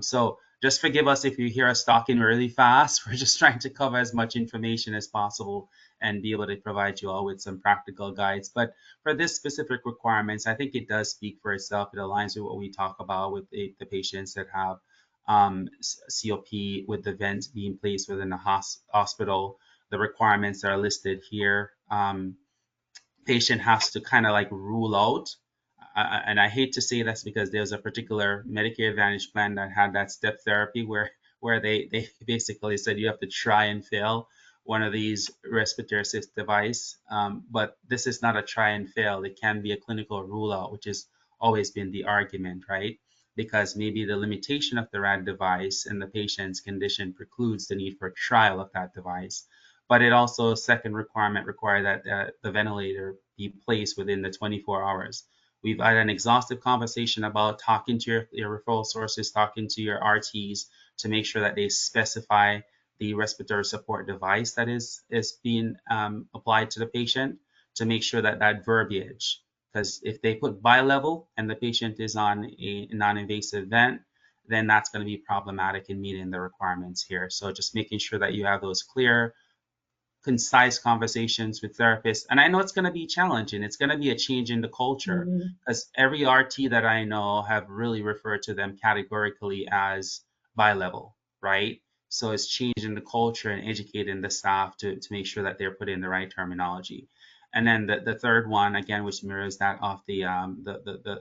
So just forgive us if you hear us talking really fast. We're just trying to cover as much information as possible and be able to provide you all with some practical guides. But for this specific requirements, I think it does speak for itself. It aligns with what we talk about with the patients that have COP with the vents being placed within the hospital. The requirements that are listed here. Patient has to kind of like rule out, and I hate to say this because there's a particular Medicare Advantage plan that had that step therapy where they basically said you have to try and fail one of these respiratory assist device, but this is not a try and fail. It can be a clinical rule out, which has always been the argument, right? Because maybe the limitation of the RAD device and the patient's condition precludes the need for trial of that device. But it also, second requirement, require that the ventilator be placed within the 24 hours. We've had an exhaustive conversation about talking to your referral sources, talking to your RTs to make sure that they specify the respiratory support device that is being applied to the patient, to make sure that that verbiage, because if they put bi-level and the patient is on a non-invasive vent, then that's going to be problematic in meeting the requirements here. So just making sure that you have those clear, concise conversations with therapists. And I know it's going to be challenging. It's going to be a change in the culture, because every RT that I know have really referred to them categorically as bi-level, right? So it's changing the culture and educating the staff to make sure that they're putting in the right terminology. And then the third one, again, which mirrors that of the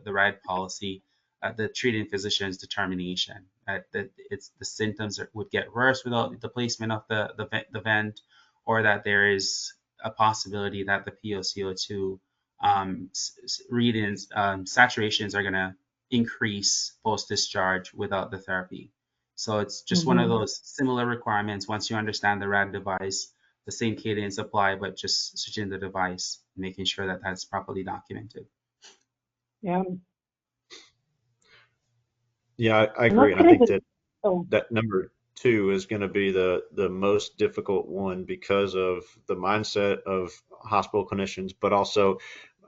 RAD policy, the treating physician's determination that it's the symptoms would get worse without the placement of the vent, or that there is a possibility that the POCO2 readings, saturations are going to increase post-discharge without the therapy. So it's just one of those similar requirements. Once you understand the RAD device, the same cadence apply, but just switching the device, making sure that that's properly documented. Yeah. Yeah, I agree. And I think that number 2 is going to be the most difficult one because of the mindset of hospital clinicians, but also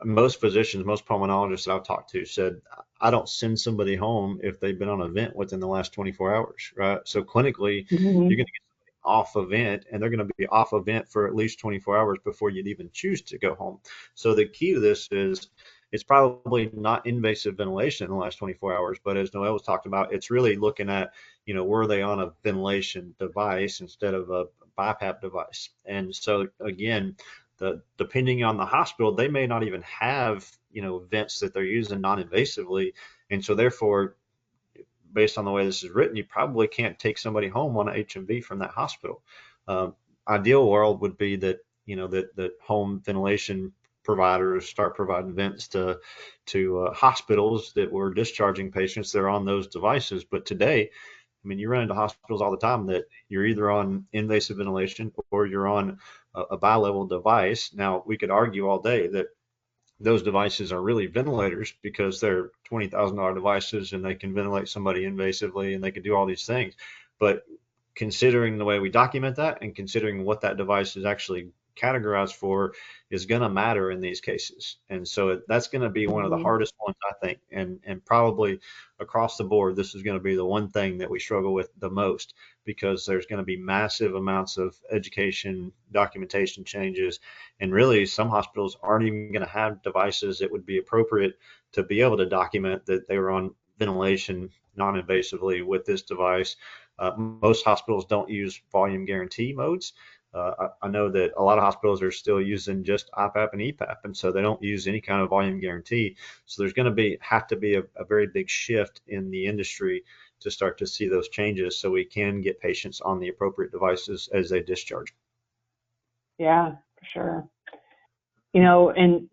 most physicians, most pulmonologists that I've talked to said, I don't send somebody home if they've been on a vent within the last 24 hours, right? So clinically, you're going to get somebody off a vent, and they're going to be off a vent for at least 24 hours before you'd even choose to go home. So the key to this is it's probably not invasive ventilation in the last 24 hours, but as Noel was talking about, it's really looking at, were they on a ventilation device instead of a BiPAP device? And so again, depending on the hospital, they may not even have, vents that they're using non-invasively. And so therefore, based on the way this is written, you probably can't take somebody home on an HMV from that hospital. Ideal world would be that, that home ventilation providers start providing vents to hospitals that were discharging patients that are on those devices. But today, you run into hospitals all the time that you're either on invasive ventilation or you're on a bi-level device. Now, we could argue all day that those devices are really ventilators because they're $20,000 devices and they can ventilate somebody invasively and they can do all these things. But considering the way we document that and considering what that device is actually categorized for is going to matter in these cases. And so that's going to be one of the hardest ones, I think, and probably across the board, this is going to be the one thing that we struggle with the most, because there's going to be massive amounts of education, documentation changes, and really some hospitals aren't even going to have devices that would be appropriate to be able to document that they were on ventilation non-invasively with this device. Most hospitals don't use volume guarantee modes. I know that a lot of hospitals are still using just IPAP and EPAP, and so they don't use any kind of volume guarantee. So there's going to have to be a very big shift in the industry to start to see those changes so we can get patients on the appropriate devices as they discharge. Yeah, for sure. And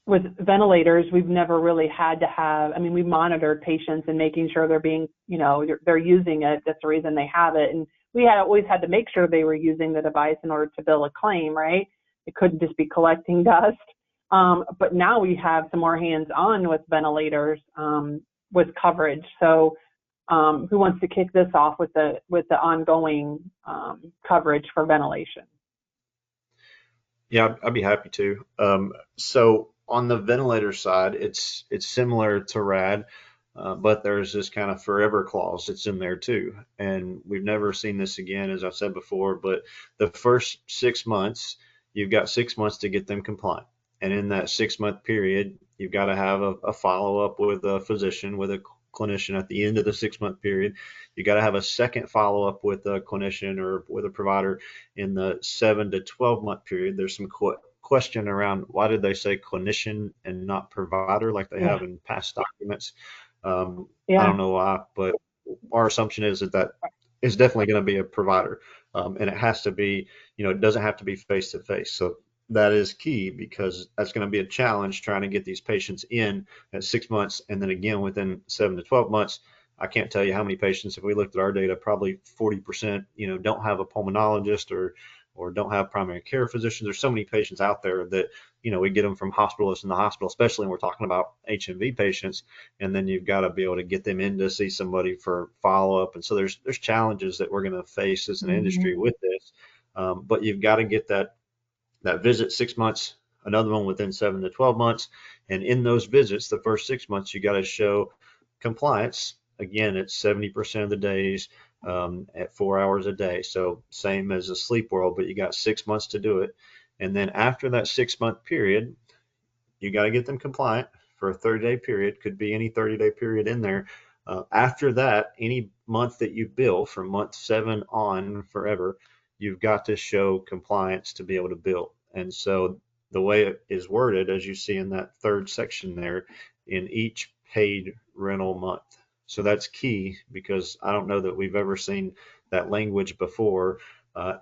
with ventilators, we've never really had to have, I mean, we've monitored patients and making sure they're being, they're using it. That's the reason they have it. And we had always had to make sure they were using the device in order to bill a claim, right? It couldn't just be collecting dust. But now we have some more hands-on with ventilators with coverage. So who wants to kick this off with the ongoing coverage for ventilation? Yeah, I'd be happy to. So on the ventilator side, it's similar to RAD, but there's this kind of forever clause that's in there too. And we've never seen this again, as I said before, but the first 6 months, you've got 6 months to get them compliant. And in that 6-month period, you've got to have a follow-up with a physician, with a clinician at the end of the 6-month period. You got to have a second follow-up with a clinician or with a provider in the 7 to 12-month period. There's some question around why did they say clinician and not provider like they have in past documents. I don't know why, but our assumption is that is definitely going to be a provider, and it has to be, it doesn't have to be face-to-face. So that is key, because that's going to be a challenge trying to get these patients in at 6 months. And then again, within 7 to 12 months, I can't tell you how many patients, if we looked at our data, probably 40%, don't have a pulmonologist or don't have primary care physicians. There's so many patients out there that, we get them from hospitalists in the hospital, especially when we're talking about HMV patients. And then you've got to be able to get them in to see somebody for follow-up. And so there's challenges that we're going to face as an industry with this. But you've got to get that visit 6 months, another one within 7 to 12 months. And in those visits, the first 6 months, you got to show compliance. Again, it's 70% of the days at 4 hours a day. So same as a sleep world, but you got 6 months to do it. And then after that 6-month period, you got to get them compliant for a 30-day period. Could be any 30-day period in there. After that, any month that you bill from month 7 on forever, you've got to show compliance to be able to bill. And so the way it is worded, as you see in that third section there, in each paid rental month. So that's key, because I don't know that we've ever seen that language before.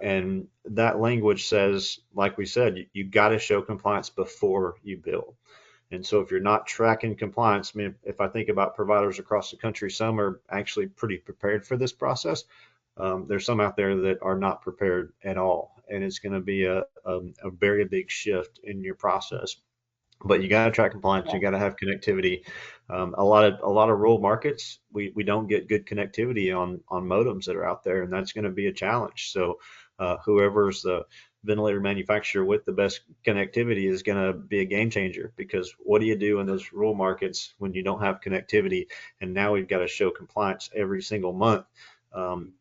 And that language says, like we said, you got to show compliance before you bill. And so if you're not tracking compliance, I mean, if I think about providers across the country, some are actually pretty prepared for this process. There's some out there that are not prepared at all, and it's going to be a very big shift in your process. But you got to track compliance. You got to have connectivity. A lot of rural markets, we don't get good connectivity on modems that are out there, and that's going to be a challenge. So whoever's the ventilator manufacturer with the best connectivity is going to be a game changer, because what do you do in those rural markets when you don't have connectivity? And now we've got to show compliance every single month.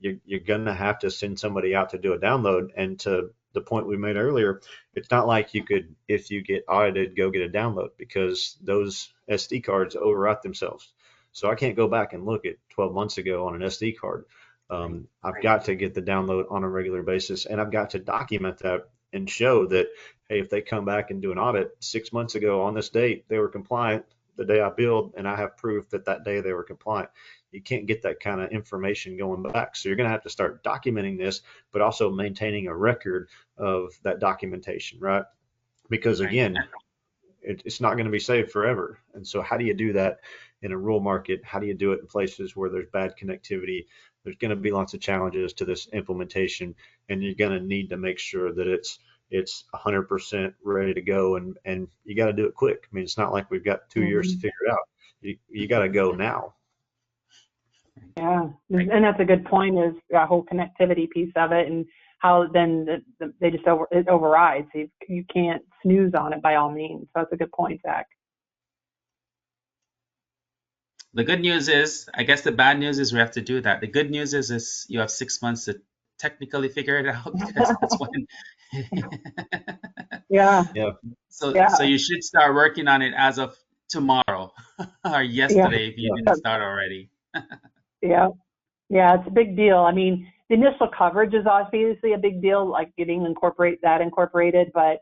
You're going to have to send somebody out to do a download. And to the point we made earlier, it's not like you could, if you get audited, go get a download, because those SD cards overwrite themselves. So I can't go back and look at 12 months ago on an SD card. I've got to get the download on a regular basis, and I've got to document that and show that, hey, if they come back and do an audit 6 months ago on this date, they were compliant the day I billed, and I have proof that day they were compliant. You can't get that kind of information going back. So you're going to have to start documenting this, but also maintaining a record of that documentation, right? Because again, it's not going to be saved forever. And so how do you do that in a rural market? How do you do it in places where there's bad connectivity? There's going to be lots of challenges to this implementation, and you're going to need to make sure that it's 100% ready to go, and you got to do it quick. I mean, it's not like we've got 2 years to figure it out. You got to go now. Yeah, and that's a good point, is that whole connectivity piece of it, and how then they just it overrides. You can't snooze on it by all means. So that's a good point, Zach. The good news is, I guess the bad news is we have to do that. The good news is you have 6 months to technically figure it out, because that's when. Yeah. So you should start working on it as of tomorrow or yesterday if you didn't start already. Yeah, it's a big deal. I mean, the initial coverage is obviously a big deal, like getting incorporated, but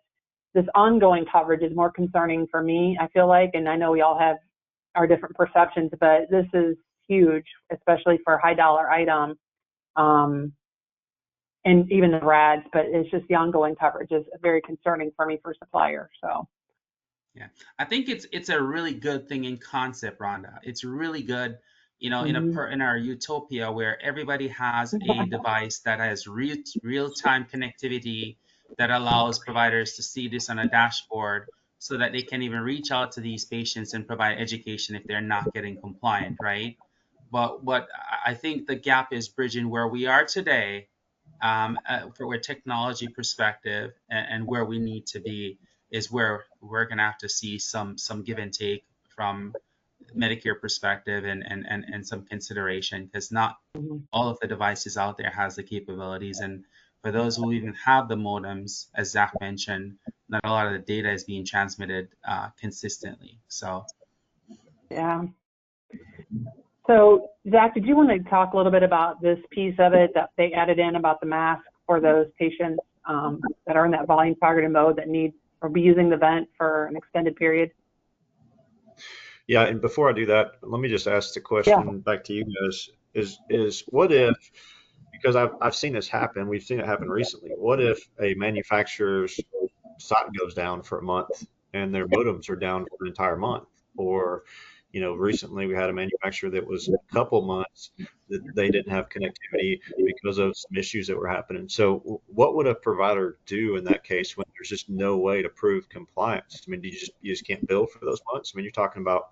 this ongoing coverage is more concerning for me, I feel like, and I know we all have our different perceptions, but this is huge, especially for a high dollar item, and even the RADS, but it's just the ongoing coverage is very concerning for me for Supplier. So Yeah, I think it's a really good thing in concept, Rhonda. It's really good, you know, in our utopia where everybody has a device that has real time connectivity that allows providers to see this on a dashboard so that they can even reach out to these patients and provide education if they're not getting compliant, right? But what I think the gap is bridging where we are today, from a technology perspective, and where we need to be is where we're going to have to see some give and take from Medicare perspective and some consideration, because not all of the devices out there has the capabilities. And for those who even have the modems, as Zach mentioned, not a lot of the data is being transmitted consistently. So Yeah. So Zach, did you want to talk a little bit about this piece of it that they added in about the mask for those patients that are in that volume targeted mode that need or be using the vent for an extended period? Yeah, and before I do that, let me just ask the question back to you guys: is what if, because I've seen this happen, we've seen it happen recently. What if a manufacturer's site goes down for a month and their modems are down for an entire month? Or, you know, recently we had a manufacturer that was a couple months that they didn't have connectivity because of some issues that were happening. So what would a provider do in that case when there's just no way to prove compliance? I mean, you just can't bill for those months? I mean, you're talking about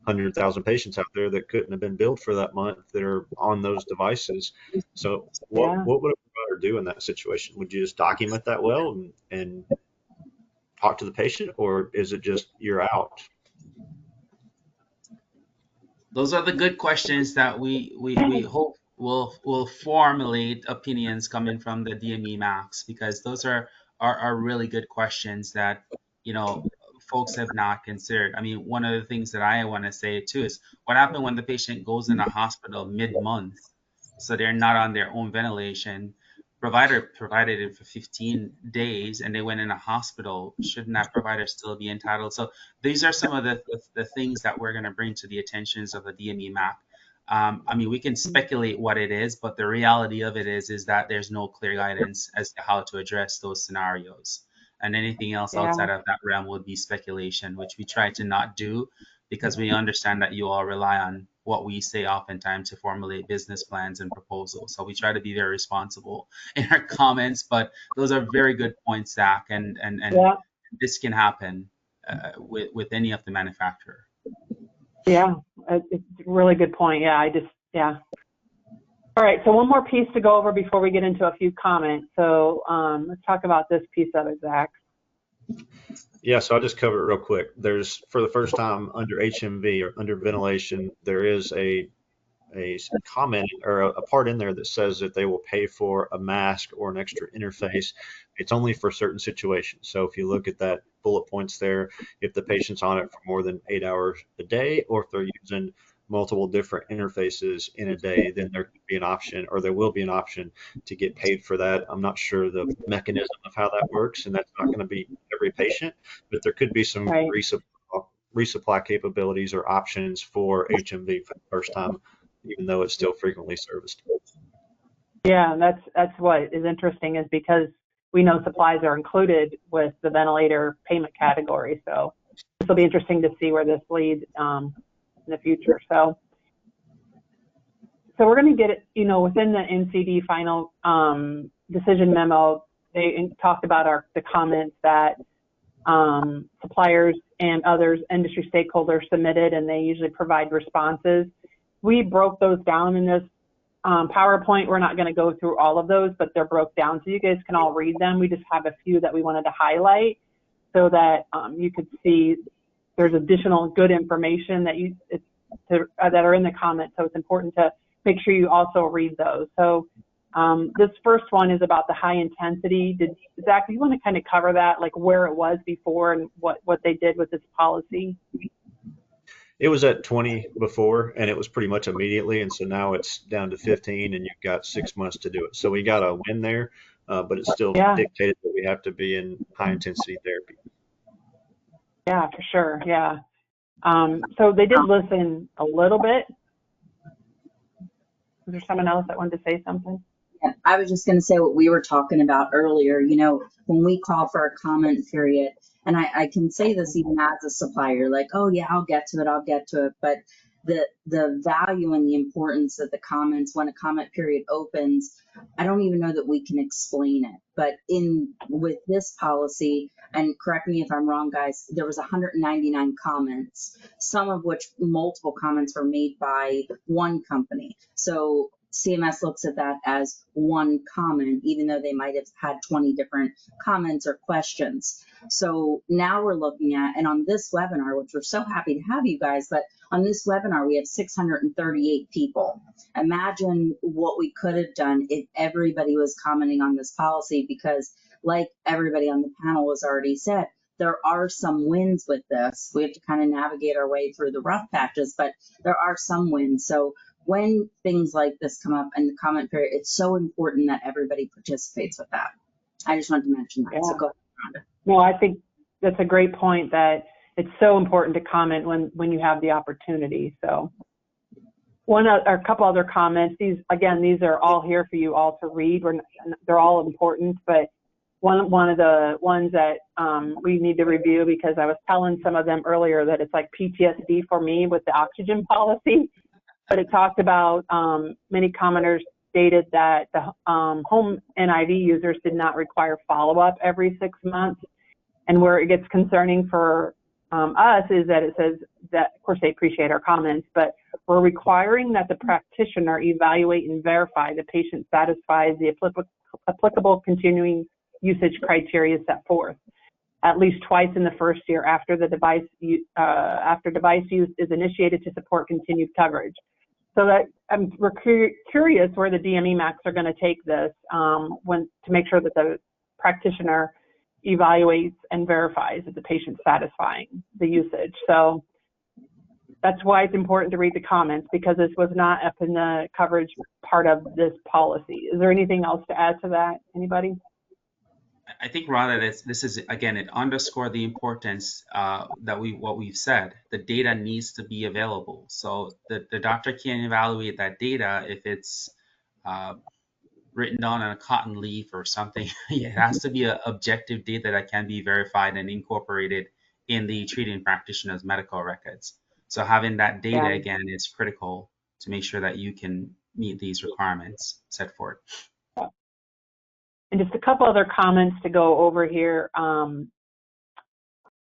100,000 patients out there that couldn't have been billed for that month that are on those devices. So what would a provider do in that situation? Would you just document that well and talk to the patient, or is it just you're out? those are the good questions that we hope will formulate opinions coming from the DME Max, because those are really good questions that, you know, folks have not considered. I mean, one of the things that I want to say too is what happened when the patient goes in a hospital mid-month, so they're not on their own ventilation. Provider provided it for 15 days and they went in a hospital. Shouldn't that provider still be entitled? So these are some of the things that we're going to bring to the attentions of the DME MAC. I mean, we can speculate what it is, but the reality of it is that there's no clear guidance as to how to address those scenarios. And anything else outside of that realm would be speculation, which we try to not do, because we understand that you all rely on what we say oftentimes to formulate business plans and proposals. So we try to be very responsible in our comments, but those are very good points, Zach, and this can happen with any of the manufacturer. Yeah, it's a really good point. Yeah, All right, so one more piece to go over before we get into a few comments. So let's talk about this piece of it, Zach. Yeah, so I'll just cover it real quick. There's, for the first time under HMV or under ventilation, there is a comment or a part in there that says that they will pay for a mask or an extra interface. It's only for certain situations. So if you look at that bullet points there, if the patient's on it for more than 8 hours a day, or if they're using multiple different interfaces in a day, then there could be an option, or there will be an option to get paid for that. I'm not sure the mechanism of how that works, and that's not going to be every patient, but there could be some resupply capabilities or options for HMV for the first time, even though it's still frequently serviced. Yeah, that's what is interesting, is because we know supplies are included with the ventilator payment category. So this will be interesting to see where this leads in the future. So we're going to get it, you know, within the NCD final decision memo, they talked about the comments that suppliers and others, industry stakeholders submitted, and they usually provide responses. We broke those down in this PowerPoint. We're not going to go through all of those, but they're broke down so you guys can all read them. We just have a few that we wanted to highlight so that you could see there's additional good information that that are in the comments. So it's important to make sure you also read those. So this first one is about the high intensity. Zach, do you want to kind of cover that, like where it was before and what they did with this policy? It was at 20 before, and it was pretty much immediately, and so now it's down to 15, and you've got 6 months to do it. So we got a win there, but it's still dictated that we have to be in high-intensity therapy. Yeah, for sure, yeah. So they did listen a little bit. Was there someone else that wanted to say something? Yeah, I was just going to say what we were talking about earlier. You know, when we call for a comment period, And I can say this even as a supplier, like, oh yeah, I'll get to it. But the value and the importance of the comments when a comment period opens, I don't even know that we can explain it. But with this policy, and correct me if I'm wrong, guys, there was 199 comments, some of which multiple comments were made by one company. So CMS looks at that as one comment, even though they might have had 20 different comments or questions. So now we're looking at, and on this webinar, which we're so happy to have you guys, but on this webinar, we have 638 people. Imagine what we could have done if everybody was commenting on this policy, because like everybody on the panel has already said, there are some wins with this. We have to kind of navigate our way through the rough patches, but there are some wins. So when things like this come up in the comment period, it's so important that everybody participates with that. I just wanted to mention that. Yeah. So go ahead, Rhonda. No, I think that's a great point, that it's so important to comment when you have the opportunity. So a couple other comments. These are all here for you all to read. They're all important, but one of the ones that we need to review, because I was telling some of them earlier that it's like PTSD for me with the oxygen policy. But it talked about many commenters stated that the home NIV users did not require follow-up every 6 months. And where it gets concerning for us is that it says that, of course, they appreciate our comments, but we're requiring that the practitioner evaluate and verify the patient satisfies the applicable continuing usage criteria set forth at least twice in the first year after the device use is initiated to support continued coverage. So that we're curious where the DME MACs are going to take this to make sure that the practitioner evaluates and verifies that the patient's satisfying the usage. So that's why it's important to read the comments, because this was not up in the coverage part of this policy. Is there anything else to add to that? Anybody? I think, Rhonda, this is, again, it underscored the importance that what we've said. The data needs to be available. So the doctor can't evaluate that data if it's written down on a cotton leaf or something. It has to be an objective data that can be verified and incorporated in the treating practitioner's medical records. So having that data, again, is critical to make sure that you can meet these requirements set forth. And just a couple other comments to go over here. And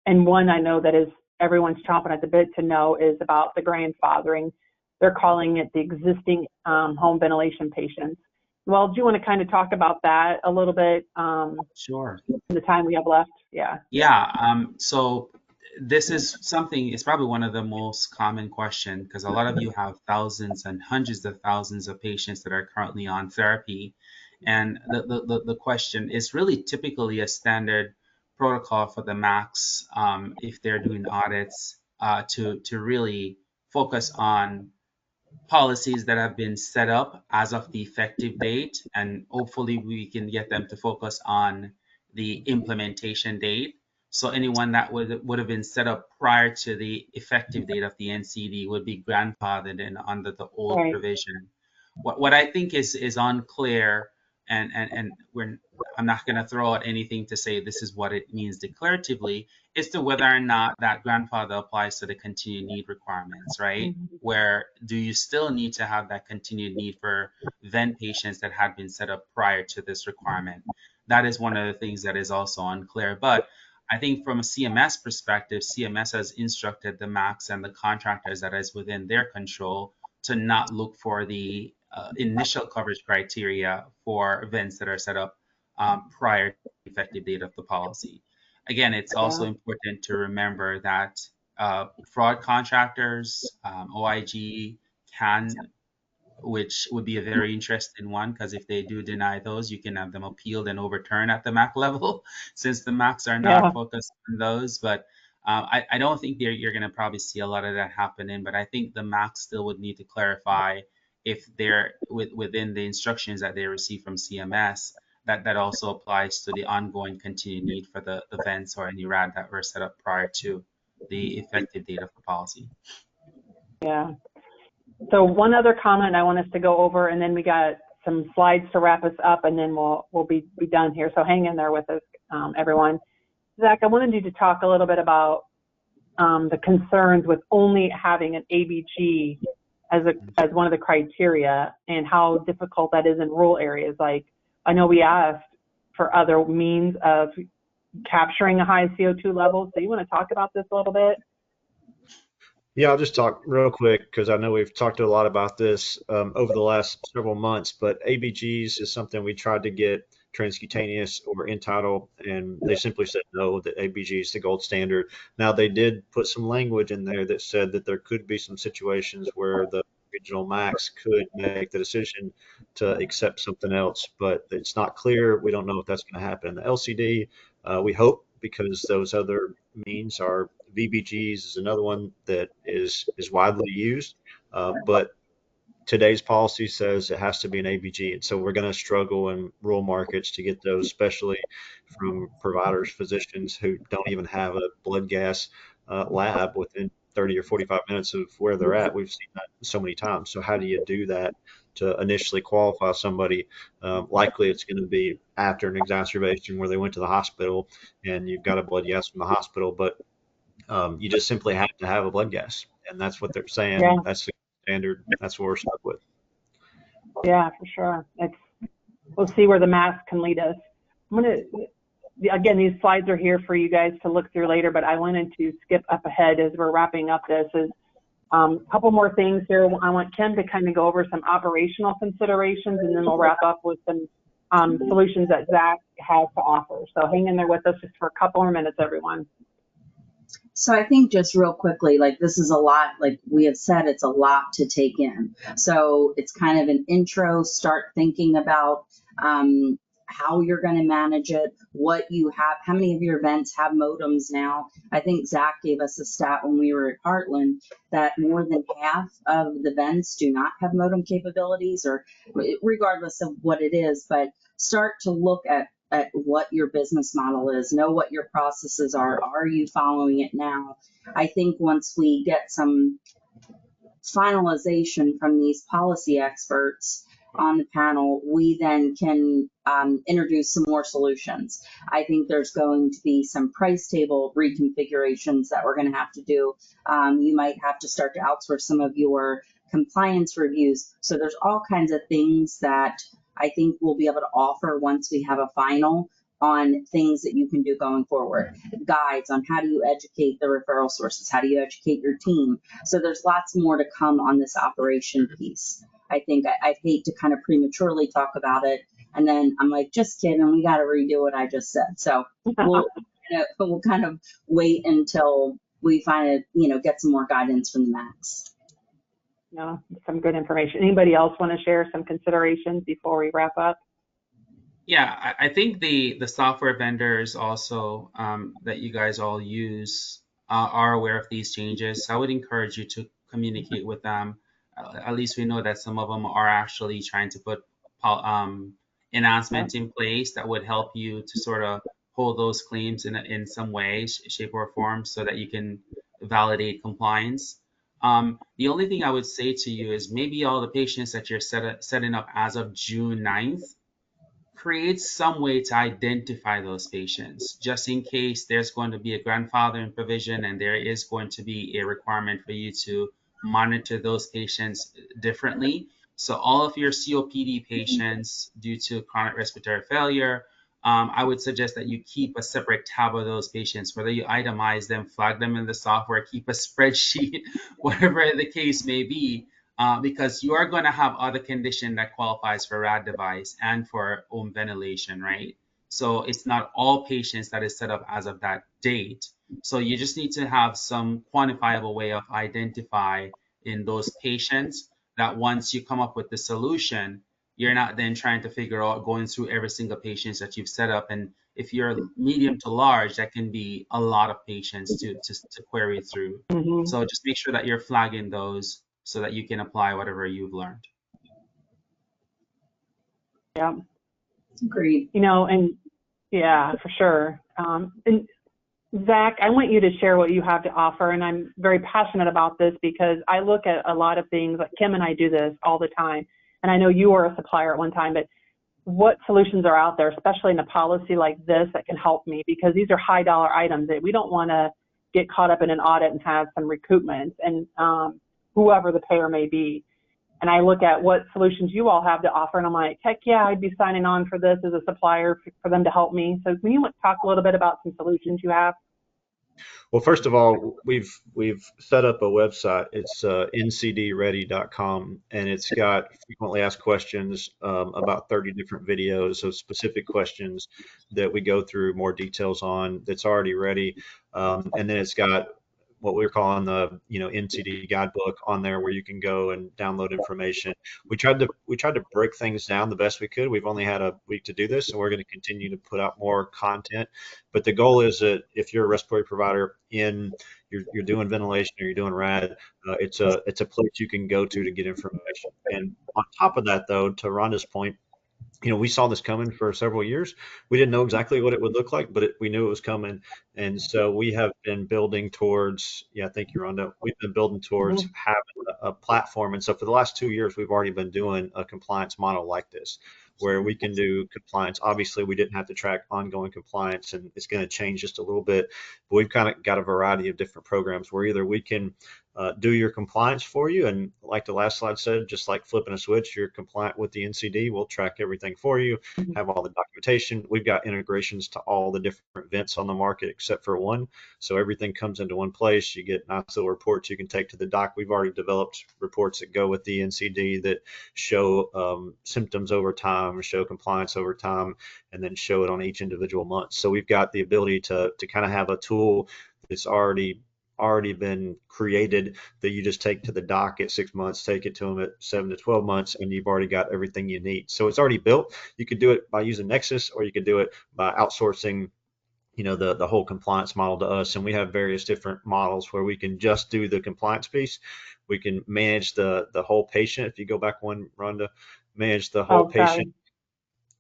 one I know that is everyone's chomping at the bit to know is about the grandfathering. They're calling it the existing home ventilation patients. Well, do you want to kind of talk about that a little bit? Sure. In the time we have left. Yeah. Yeah. So this is something, it's probably one of the most common questions, because a lot of you have thousands and hundreds of thousands of patients that are currently on therapy. And the question is really typically a standard protocol for the MACs if they're doing audits to really focus on policies that have been set up as of the effective date, and hopefully we can get them to focus on the implementation date. So anyone that would have been set up prior to the effective date of the NCD would be grandfathered in under the old provision. What I think is unclear, and I'm not going to throw out anything to say this is what it means declaratively, is to whether or not that grandfather applies to the continued need requirements, right? Mm-hmm. Where do you still need to have that continued need for vent patients that had been set up prior to this requirement? That is one of the things that is also unclear. But I think from a CMS perspective, CMS has instructed the MACs and the contractors that is within their control to not look for the initial coverage criteria for events that are set up prior to the effective date of the policy. Again, it's also important to remember that fraud contractors, OIG can, which would be a very interesting one, because if they do deny those, you can have them appealed and overturned at the MAC level, since the MACs are not focused on those. But I don't think you're going to probably see a lot of that happening, but I think the MACs still would need to clarify if they're within the instructions that they receive from CMS, that also applies to the ongoing continued need for the events or any RAD that were set up prior to the effective date of the policy. Yeah. So one other comment I want us to go over, and then we got some slides to wrap us up, and then we'll be done here. So hang in there with us, everyone. Zach, I wanted you to talk a little bit about the concerns with only having an ABG as one of the criteria, and how difficult that is in rural areas. Like, I know we asked for other means of capturing a high CO2 level. So you want to talk about this a little bit? Yeah, I'll just talk real quick because I know we've talked a lot about this over the last several months, but ABGs is something we tried to get transcutaneous or in-title, and they simply said no, that ABG is the gold standard. Now, they did put some language in there that said that there could be some situations where the regional max could make the decision to accept something else, but it's not clear. We don't know if that's going to happen. The LCD, we hope, because those other means are VBGs is another one that is widely used, but today's policy says it has to be an ABG, and so we're going to struggle in rural markets to get those, especially from providers, physicians who don't even have a blood gas lab within 30 or 45 minutes of where they're at. We've seen that so many times. So how do you do that to initially qualify somebody? Likely it's going to be after an exacerbation where they went to the hospital and you've got a blood gas from the hospital, but you just simply have to have a blood gas, and that's what they're saying. Yeah. That's the standard. That's what we're stuck with. Yeah, for sure. We'll see where the math can lead us. Again, these slides are here for you guys to look through later, but I wanted to skip up ahead as we're wrapping up this. A couple more things here. I want Kim to kind of go over some operational considerations, and then we'll wrap up with some solutions that Zach has to offer. So hang in there with us just for a couple more minutes, everyone. So I think just real quickly, like, this is a lot, like we have said, it's a lot to take in. So it's kind of an intro, start thinking about how you're going to manage it, what you have, how many of your events have modems now. I think Zach gave us a stat when we were at Heartland that more than half of the events do not have modem capabilities, or regardless of what it is, but start to look at what your business model is, know what your processes are you following it now? I think once we get some finalization from these policy experts on the panel, we then can introduce some more solutions. I think there's going to be some price table reconfigurations that we're going to have to do. You might have to start to outsource some of your compliance reviews. So there's all kinds of things that I think we'll be able to offer once we have a final on things that you can do going forward. Guides on how do you educate the referral sources, how do you educate your team. So there's lots more to come on this operation piece. I think I'd hate to kind of prematurely talk about it, and then I'm like, just kidding, we got to redo what I just said. So we'll kind of wait until we find it, get some more guidance from the max. No, some good information. Anybody else want to share some considerations before we wrap up? Yeah, I think the software vendors also that you guys all use are aware of these changes. So I would encourage you to communicate with them. At least we know that some of them are actually trying to put enhancements in place that would help you to sort of hold those claims in some way, shape, or form, so that you can validate compliance. The only thing I would say to you is maybe all the patients that you're setting up as of June 9th, create some way to identify those patients, just in case there's going to be a grandfathering provision and there is going to be a requirement for you to monitor those patients differently. So all of your COPD patients due to chronic respiratory failure, I would suggest that you keep a separate tab of those patients, whether you itemize them, flag them in the software, keep a spreadsheet, whatever the case may be, because you are going to have other condition that qualifies for RAD device and for home ventilation, right? So it's not all patients that is set up as of that date. So you just need to have some quantifiable way of identifying those patients that once you come up with the solution, you're not then trying to figure out going through every single patient that you've set up. And if you're medium to large, that can be a lot of patients to query through. Mm-hmm. So just make sure that you're flagging those so that you can apply whatever you've learned. Yeah. Agreed. And yeah, for sure. And Zach, I want you to share what you have to offer. And I'm very passionate about this because I look at a lot of things, like Kim and I do this all the time. And I know you were a supplier at one time, but what solutions are out there, especially in a policy like this that can help me, because these are high dollar items that we don't want to get caught up in an audit and have some recoupments, and whoever the payer may be. And I look at what solutions you all have to offer, and I'm like, heck yeah, I'd be signing on for this as a supplier for them to help me. So can you talk a little bit about some solutions you have? Well, first of all, we've set up a website. It's ncdready.com, and it's got frequently asked questions, about 30 different videos of specific questions that we go through more details on. That's already ready, and then it's got what we're calling the NCD guidebook on there, where you can go and download information. We tried to break things down the best we could. We've only had a week to do this, and we're going to continue to put out more content. But the goal is that if you're a respiratory provider you're doing ventilation or you're doing RAD, it's a place you can go to get information. And on top of that, though, to Rhonda's point, we saw this coming for several years. We didn't know exactly what it would look like, but we knew it was coming. And so we have been building towards, thank you, Rhonda. We've been building towards having a platform. And so for the last 2 years, we've already been doing a compliance model like this, where we can do compliance. Obviously, we didn't have to track ongoing compliance, and it's going to change just a little bit. But we've kind of got a variety of different programs where either we can do your compliance for you, and like the last slide said, just like flipping a switch, you're compliant with the NCD, we'll track everything for you, have all the documentation. We've got integrations to all the different vents on the market except for one, so everything comes into one place. You get nice little reports you can take to the doc. We've already developed reports that go with the NCD that show symptoms over time, show compliance over time, and then show it on each individual month. So we've got the ability to kind of have a tool that's already been created that you just take to the doc at 6 months, take it to them at 7 to 12 months, and you've already got everything you need. So it's already built. You could do it by using Nexus, or you could do it by outsourcing the whole compliance model to us. And we have various different models where we can just do the compliance piece. We can manage the whole patient. If you go back one, Rhonda, manage the whole patient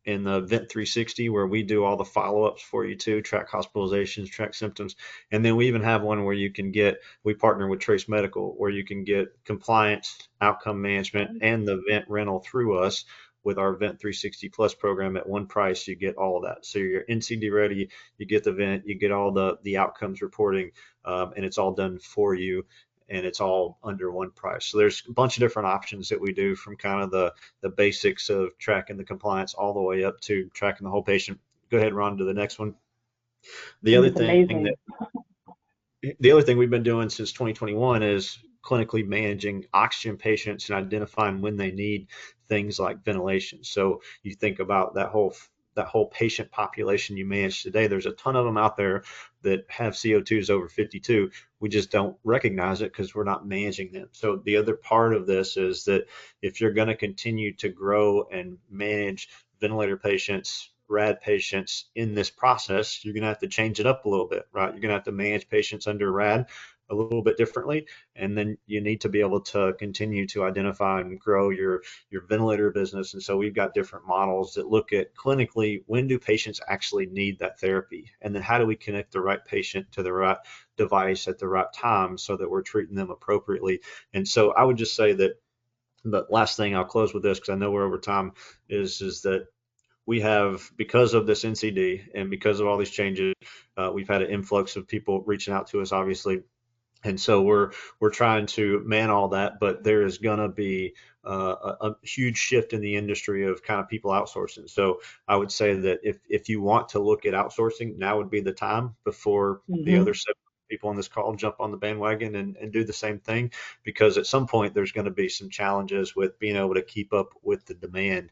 in the Vent 360, where we do all the follow-ups for you too, track hospitalizations, track symptoms. And then we even have one where we partner with Trace Medical, where you can get compliance, outcome management, and the vent rental through us with our Vent 360 Plus program at one price. You get all of that. So you're NCD ready, you get the vent, you get all the outcomes reporting, and it's all done for you. And it's all under one price. So there's a bunch of different options that we do, from kind of the basics of tracking the compliance all the way up to tracking the whole patient. Go ahead, Ron, to the next one. The other thing we've been doing since 2021 is clinically managing oxygen patients and identifying when they need things like ventilation. So you think about that whole patient population you manage today. There's a ton of them out there that have CO2s over 52. We just don't recognize it because we're not managing them. So the other part of this is that if you're going to continue to grow and manage ventilator patients, RAD patients in this process, you're going to have to change it up a little bit, right? You're going to have to manage patients under RAD a little bit differently, and then you need to be able to continue to identify and grow your ventilator business. And so we've got different models that look at clinically, when do patients actually need that therapy, and then how do we connect the right patient to the right device at the right time so that we're treating them appropriately. And so I would just say that the last thing, I'll close with this because I know we're over time, is that we have, because of this NCD and because of all these changes, we've had an influx of people reaching out to us, obviously. And so we're trying to man all that, but there is going to be a huge shift in the industry of kind of people outsourcing. So I would say that if you want to look at outsourcing, now would be the time, before the other 7 people on this call jump on the bandwagon and do the same thing, because at some point there's going to be some challenges with being able to keep up with the demand.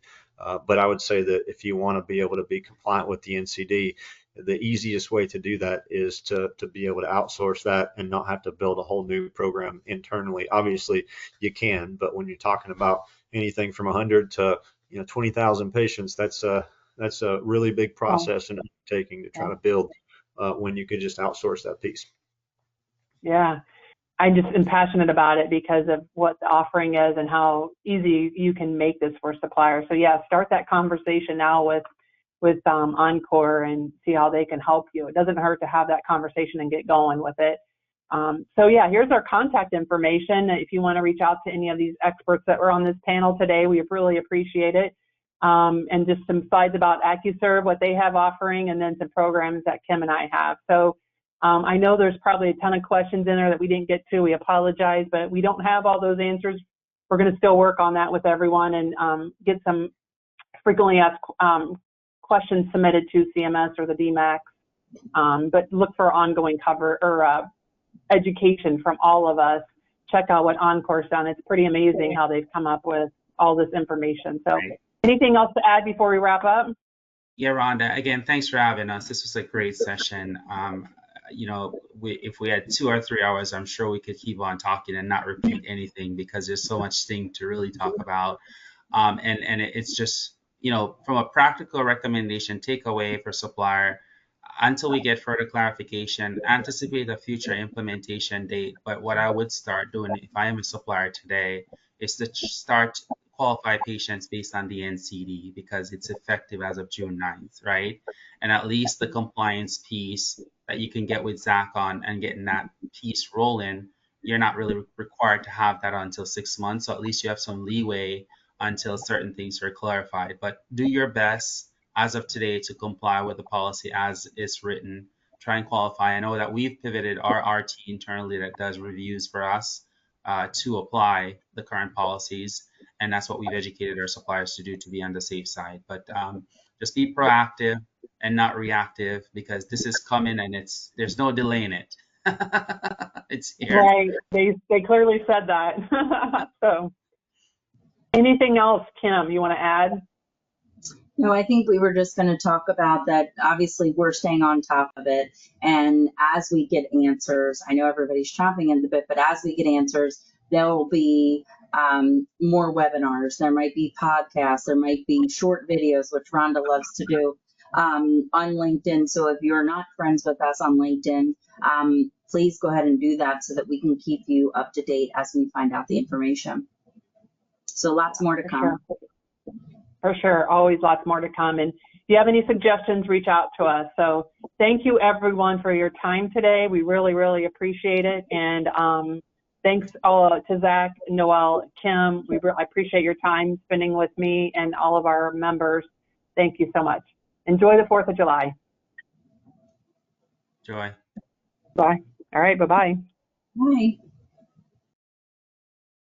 But I would say that if you want to be able to be compliant with the NCD, the easiest way to do that is to be able to outsource that and not have to build a whole new program internally. Obviously you can, but when you're talking about anything from 100 to 20,000 patients, that's a really big process and undertaking to try to build when you could just outsource that piece. Yeah, I just am passionate about it because of what the offering is and how easy you can make this for suppliers. So yeah, start that conversation now with Encore and see how they can help you. It doesn't hurt to have that conversation and get going with it. So yeah, here's our contact information. If you want to reach out to any of these experts that were on this panel today, we really appreciate it. and just some slides about Acu-Serve, what they have offering, and then some programs that Kim and I have. So I know there's probably a ton of questions in there that we didn't get to. We apologize, but we don't have all those answers. We're going to still work on that with everyone and get some frequently asked questions submitted to CMS or the DMACs. But look for ongoing cover or education from all of us. Check out what Encore's done. It's pretty amazing how they've come up with all this information. So anything else to add before we wrap up? Yeah, Rhonda, again, thanks for having us. This was a great session. You know, if we had 2 or 3 hours, I'm sure we could keep on talking and not repeat anything because there's so much thing to really talk about. And it's just, you know, from a practical recommendation takeaway for Supplier, until we get further clarification, anticipate a future implementation date. But what I would start doing if I am a supplier today is to start qualify patients based on the NCD because it's effective as of June 9th, right? And at least the compliance piece that you can get with Zach on and getting that piece rolling, you're not really required to have that until 6 months. So at least you have some leeway until certain things are clarified. But do your best as of today to comply with the policy as is written. Try and qualify. I know that we've pivoted our RT internally that does reviews for us to apply the current policies. And that's what we've educated our suppliers to do to be on the safe side. But just be proactive and not reactive because this is coming and there's no delay in it. It's here. Right. They clearly said that. So anything else, Kim, you want to add? No, I think we were just going to talk about that. Obviously, we're staying on top of it. And as we get answers, I know everybody's chomping at the bit, but as we get answers, there will be more webinars. There might be podcasts. There might be short videos, which Rhonda loves to do on LinkedIn. So if you're not friends with us on LinkedIn, please go ahead and do that so that we can keep you up to date as we find out the information. So lots more to come. Sure. For sure. Always lots more to come. And if you have any suggestions, reach out to us. So thank you, everyone, for your time today. We really, really appreciate it. And thanks all to Zach, Noel, Kim. I appreciate your time spending with me and all of our members. Thank you so much. Enjoy the 4th of July. Joy. Bye. All right. Bye-bye. Bye.